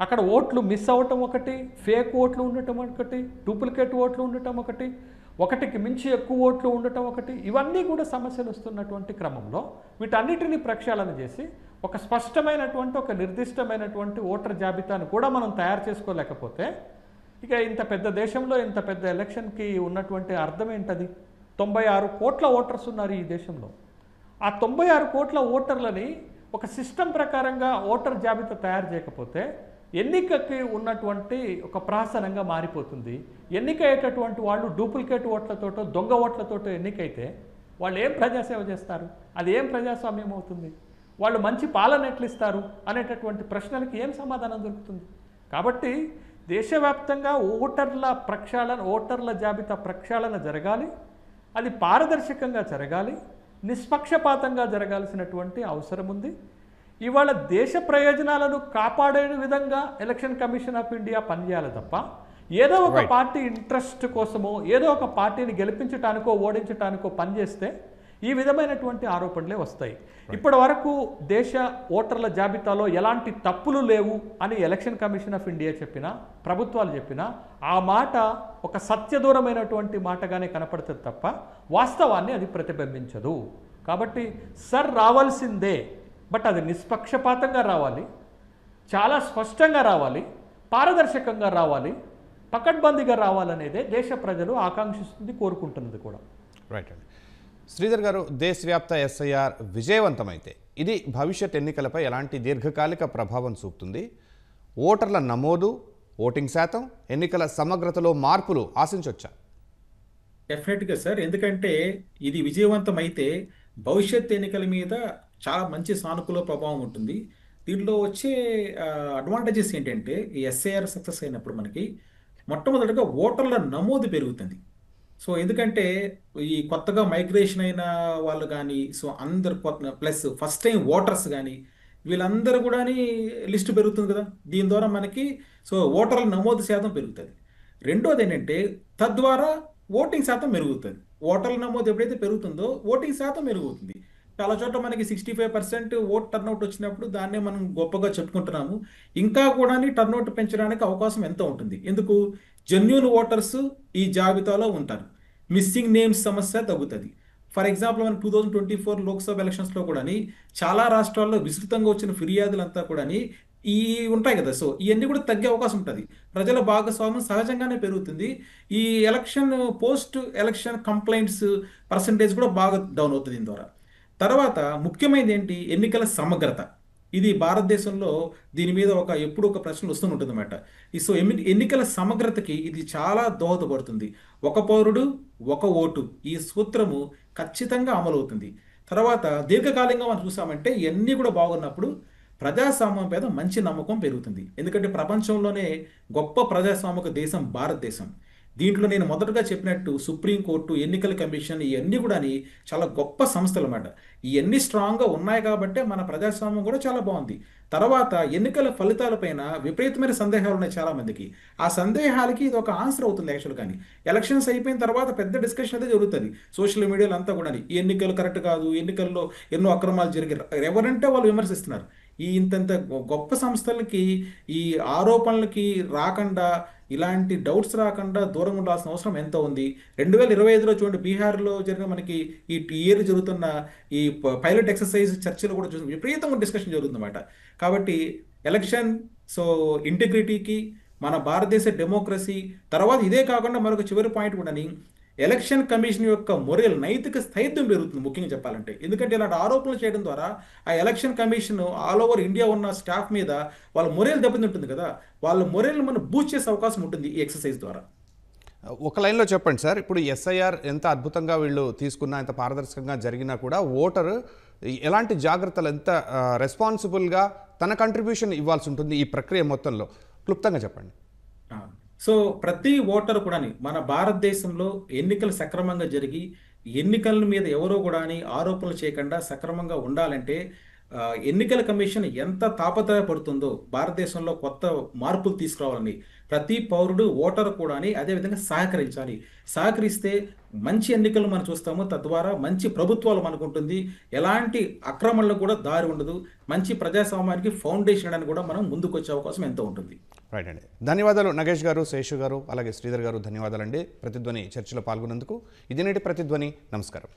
Speaker 3: అక్కడ ఓట్లు మిస్ అవ్వటం ఒకటి, ఫేక్ ఓట్లు ఉండటం ఒకటి, డూప్లికేట్ ఓట్లు ఉండటం ఒకటి, ఒకటికి మించి ఎక్కువ ఓట్లు ఉండటం ఒకటి, ఇవన్నీ కూడా సమస్యలు వస్తున్నటువంటి క్రమంలో వీటన్నిటిని ప్రక్షాళన చేసి ఒక స్పష్టమైనటువంటి ఒక నిర్దిష్టమైనటువంటి ఓటర్ జాబితాను కూడా మనం తయారు చేసుకోలేకపోతే ఇక ఇంత పెద్ద దేశంలో ఇంత పెద్ద ఎలక్షన్కి ఉన్నటువంటి అర్థం ఏంటది? 96 కోట్ల ఓటర్స్ ఉన్నారు ఈ దేశంలో. ఆ 96 కోట్ల ఓటర్లని ఒక సిస్టమ్ ప్రకారంగా ఓటర్ జాబితా తయారు చేయకపోతే ఎన్నికకి ఉన్నటువంటి ఒక ప్రాసనంగా మారిపోతుంది. ఎన్నిక అయ్యేటటువంటి వాళ్ళు డూప్లికేట్ ఓట్లతోటో దొంగ ఓట్లతోటో ఎన్నికైతే వాళ్ళు ఏం ప్రజాసేవ చేస్తారు? అది ఏం ప్రజాస్వామ్యం అవుతుంది? వాళ్ళు మంచి పాలన ఎట్లు ఇస్తారు అనేటటువంటి ప్రశ్నలకి ఏం సమాధానం దొరుకుతుంది? కాబట్టి దేశవ్యాప్తంగా ఓటర్ల జాబితా ప్రక్షాళన జరగాలి. అది పారదర్శకంగా జరగాలి, నిష్పక్షపాతంగా జరగాల్సినటువంటి అవసరం ఉంది. ఇవాళ దేశ ప్రయోజనాలను కాపాడే విధంగా ఎలక్షన్ కమిషన్ ఆఫ్ ఇండియా పనిచేయాలి తప్ప ఏదో ఒక పార్టీ ఇంట్రెస్ట్ కోసమో ఏదో ఒక పార్టీని గెలిపించటానికో ఓడించటానికో పనిచేస్తే ఈ విధమైనటువంటి ఆరోపణలే వస్తాయి. ఇప్పటి వరకు దేశ ఓటర్ల జాబితాలో ఎలాంటి తప్పులు లేవు అని ఎలక్షన్ కమిషన్ ఆఫ్ ఇండియా చెప్పినా, ప్రభుత్వాలు చెప్పినా ఆ మాట ఒక సత్యదూరమైనటువంటి మాటగానే కనపడుతుంది తప్ప వాస్తవాన్ని అది ప్రతిబింబించదు. కాబట్టి సార్ రావాల్సిందే, బట్ అది నిష్పక్షపాతంగా రావాలి, చాలా స్పష్టంగా రావాలి, పారదర్శకంగా రావాలి, పకడ్బందీగా రావాలనేదే దేశ ప్రజలు ఆకాంక్షిస్తుంది, కోరుకుంటున్నది కూడా.
Speaker 1: రైట్ అండి. శ్రీధర్ గారు, దేశవ్యాప్త ఎస్ఐఆర్ విజయవంతమైతే ఇది భవిష్యత్ ఎన్నికలపై ఎలాంటి దీర్ఘకాలిక ప్రభావం చూపుతుంది? ఓటర్ల నమోదు, ఓటింగ్ శాతం, ఎన్నికల సమగ్రతలో మార్పులు ఆశించవచ్చా?
Speaker 4: డెఫినెట్గా సార్, ఎందుకంటే ఇది విజయవంతం అయితే భవిష్యత్ ఎన్నికల మీద చాలా మంచి సానుకూల ప్రభావం ఉంటుంది. దీంట్లో వచ్చే అడ్వాంటేజెస్ ఏంటంటే, ఈ ఎస్ఐఆర్ సక్సెస్ అయినప్పుడు మనకి మొట్టమొదటిగా ఓటర్ల నమోదు పెరుగుతుంది. సో ఎందుకంటే ఈ కొత్తగా మైగ్రేషన్ అయిన వాళ్ళు కానీ, సో అందరు కొత్త ప్లస్ ఫస్ట్ టైం ఓటర్స్ కానీ వీళ్ళందరూ కూడా లిస్ట్ పెరుగుతుంది కదా. దీని ద్వారా మనకి సో ఓటర్ల నమోదు శాతం పెరుగుతుంది. రెండోది ఏంటంటే తద్వారా ఓటింగ్ శాతం మెరుగుతుంది. ఓటర్ల నమోదు ఎప్పుడైతే పెరుగుతుందో ఓటింగ్ శాతం మెరుగుతుంది. చాలా చోట్ల మనకి 65% ఓట్ టర్నౌట్ వచ్చినప్పుడు దాన్నే మనం గొప్పగా చెప్పుకుంటున్నాము. ఇంకా కూడా టర్నౌట్ పెంచడానికి అవకాశం ఎంత ఉంటుంది? ఎందుకు? జెన్యూన్ ఓటర్స్ ఈ జాబితాలో ఉంటారు, మిస్సింగ్ నేమ్స్ సమస్య తగ్గుతుంది. ఫర్ ఎగ్జాంపుల్ మనం 2024 లోక్సభ ఎలక్షన్స్లో కూడా చాలా రాష్ట్రాల్లో విస్తృతంగా వచ్చిన ఫిర్యాదులంతా కూడా ఈ ఉంటాయి కదా. సో ఇవన్నీ కూడా తగ్గే అవకాశం ఉంటుంది. ప్రజల భాగస్వామ్యం సహజంగానే పెరుగుతుంది. ఈ election post election complaints percentage కూడా బాగా డౌన్ అవుతుంది దీని ద్వారా. తర్వాత ముఖ్యమైనది ఏంటి? ఎన్నికల సమగ్రత. ఇది భారతదేశంలో దీని మీద ఎప్పుడు ఒక ప్రశ్న వస్తుంటుంది అన్నమాట. సో ఎన్నికల సమగ్రతకి ఇది చాలా దోహదపడుతుంది. ఒక పౌరుడు ఒక ఓటు, ఈ సూత్రము ఖచ్చితంగా అమలవుతుంది. తర్వాత దీర్ఘకాలంగా మనం చూసామంటే ఇవన్నీ కూడా బాగున్నప్పుడు ప్రజాస్వామ్యం మీద మంచి నమ్మకం పెరుగుతుంది. ఎందుకంటే ప్రపంచంలోనే గొప్ప ప్రజాస్వామిక దేశం భారతదేశం. దీంట్లో నేను మొదటగా చెప్పినట్టు సుప్రీంకోర్టు, ఎన్నికల కమిషన్ ఇవన్నీ కూడా చాలా గొప్ప సంస్థలు అన్నమాట. ఇవన్నీ స్ట్రాంగ్గా ఉన్నాయి కాబట్టే మన ప్రజాస్వామ్యం కూడా చాలా బాగుంది. తర్వాత ఎన్నికల ఫలితాలపైన విపరీతమైన సందేహాలు ఉన్నాయి చాలా మందికి. ఆ సందేహాలకి ఇది ఒక ఆన్సర్ అవుతుంది యాక్చువల్. కానీ ఎలక్షన్స్ అయిపోయిన తర్వాత పెద్ద డిస్కషన్ అయితే జరుగుతుంది సోషల్ మీడియాలో అంతా కూడా. ఈ ఎన్నికలు కరెక్ట్ కాదు, ఎన్నికల్లో ఎన్నో అక్రమాలు జరిగారు, ఎవరంటే వాళ్ళు విమర్శిస్తున్నారు. ఈ ఇంతంత గొప్ప సంస్థలకి ఈ ఆరోపణలకి రాకుండా, ఇలాంటి డౌట్స్ రాకుండా దూరంగా ఉండాల్సిన అవసరం ఎంత ఉంది? 2025లో చూడండి, బీహార్లో జరిగిన మనకి ఈ ఇయర్ జరుగుతున్న ఈ పైలట్ ఎక్సర్సైజ్ చర్చలు కూడా చూసి విపరీతంగా డిస్కషన్ జరుగుతుందన్నమాట. కాబట్టి ఎలక్షన్ సో ఇంటిగ్రిటీకి, మన భారతదేశ డెమోక్రసీ, తర్వాత ఇదే కాకుండా మరొక చివరి పాయింట్ కూడా ఎలక్షన్ కమిషన్ యొక్క మొరల్, నైతిక స్థైర్యం పెరుగుతుంది ముఖ్యంగా చెప్పాలంటే. ఎందుకంటే ఇలాంటి ఆరోపణలు చేయడం ద్వారా ఆ election commission all over India ఉన్న స్టాఫ్ మీద వాళ్ళ మొరల్ దెబ్బతింటుంది కదా. వాళ్ళ మొరల్ మనం బూస్ట్ చేసే అవకాశం ఉంటుంది ఈ ఎక్సర్సైజ్ ద్వారా.
Speaker 1: ఒక లైన్లో చెప్పండి సార్, ఇప్పుడు ఎస్ఐఆర్ ఎంత అద్భుతంగా వీళ్ళు తీసుకున్నా, ఎంత పారదర్శకంగా జరిగినా కూడా ఓటరు ఎలాంటి జాగ్రత్తలు, ఎంత రెస్పాన్సిబుల్గా తన కంట్రిబ్యూషన్ ఇవ్వాల్సి ఉంటుంది ఈ ప్రక్రియ మొత్తంలో, క్లుప్తంగా చెప్పండి.
Speaker 4: సో ప్రతి ఓటరు కూడా మన భారతదేశంలో ఎన్నికలు సక్రమంగా జరిగి ఎన్నికల మీద ఎవరో కూడా ఆరోపణలు చేయకుండా సక్రమంగా ఉండాలంటే ఎన్నికల కమిషన్ ఎంత తాపత్రయపడుతుందో భారతదేశంలో కొత్త మార్పులు తీసుకురావాలని ప్రతి పౌరుడు, ఓటరు కూడా అదేవిధంగా సహకరించాలి. సహకరిస్తే మంచి ఎన్నికలు మనం చూస్తాము, తద్వారా మంచి ప్రభుత్వాలు మనకు ఉంటుంది, ఎలాంటి అక్రమణలకు కూడా దారి ఉండదు, మంచి ప్రజాస్వామ్యానికి ఫౌండేషన్ అని కూడా మనం ముందుకు వచ్చే అవకాశం ఎంతో ఉంటుంది.
Speaker 1: రైట్ అండి, ధన్యవాదాలు నగేష్ గారు, శేషు గారు, అలాగే శ్రీధర్ గారు, ధన్యవాదాలండి ప్రతిధ్వని చర్చలో పాల్గొన్నందుకు. ఇది నేటి ప్రతిధ్వని. నమస్కారం.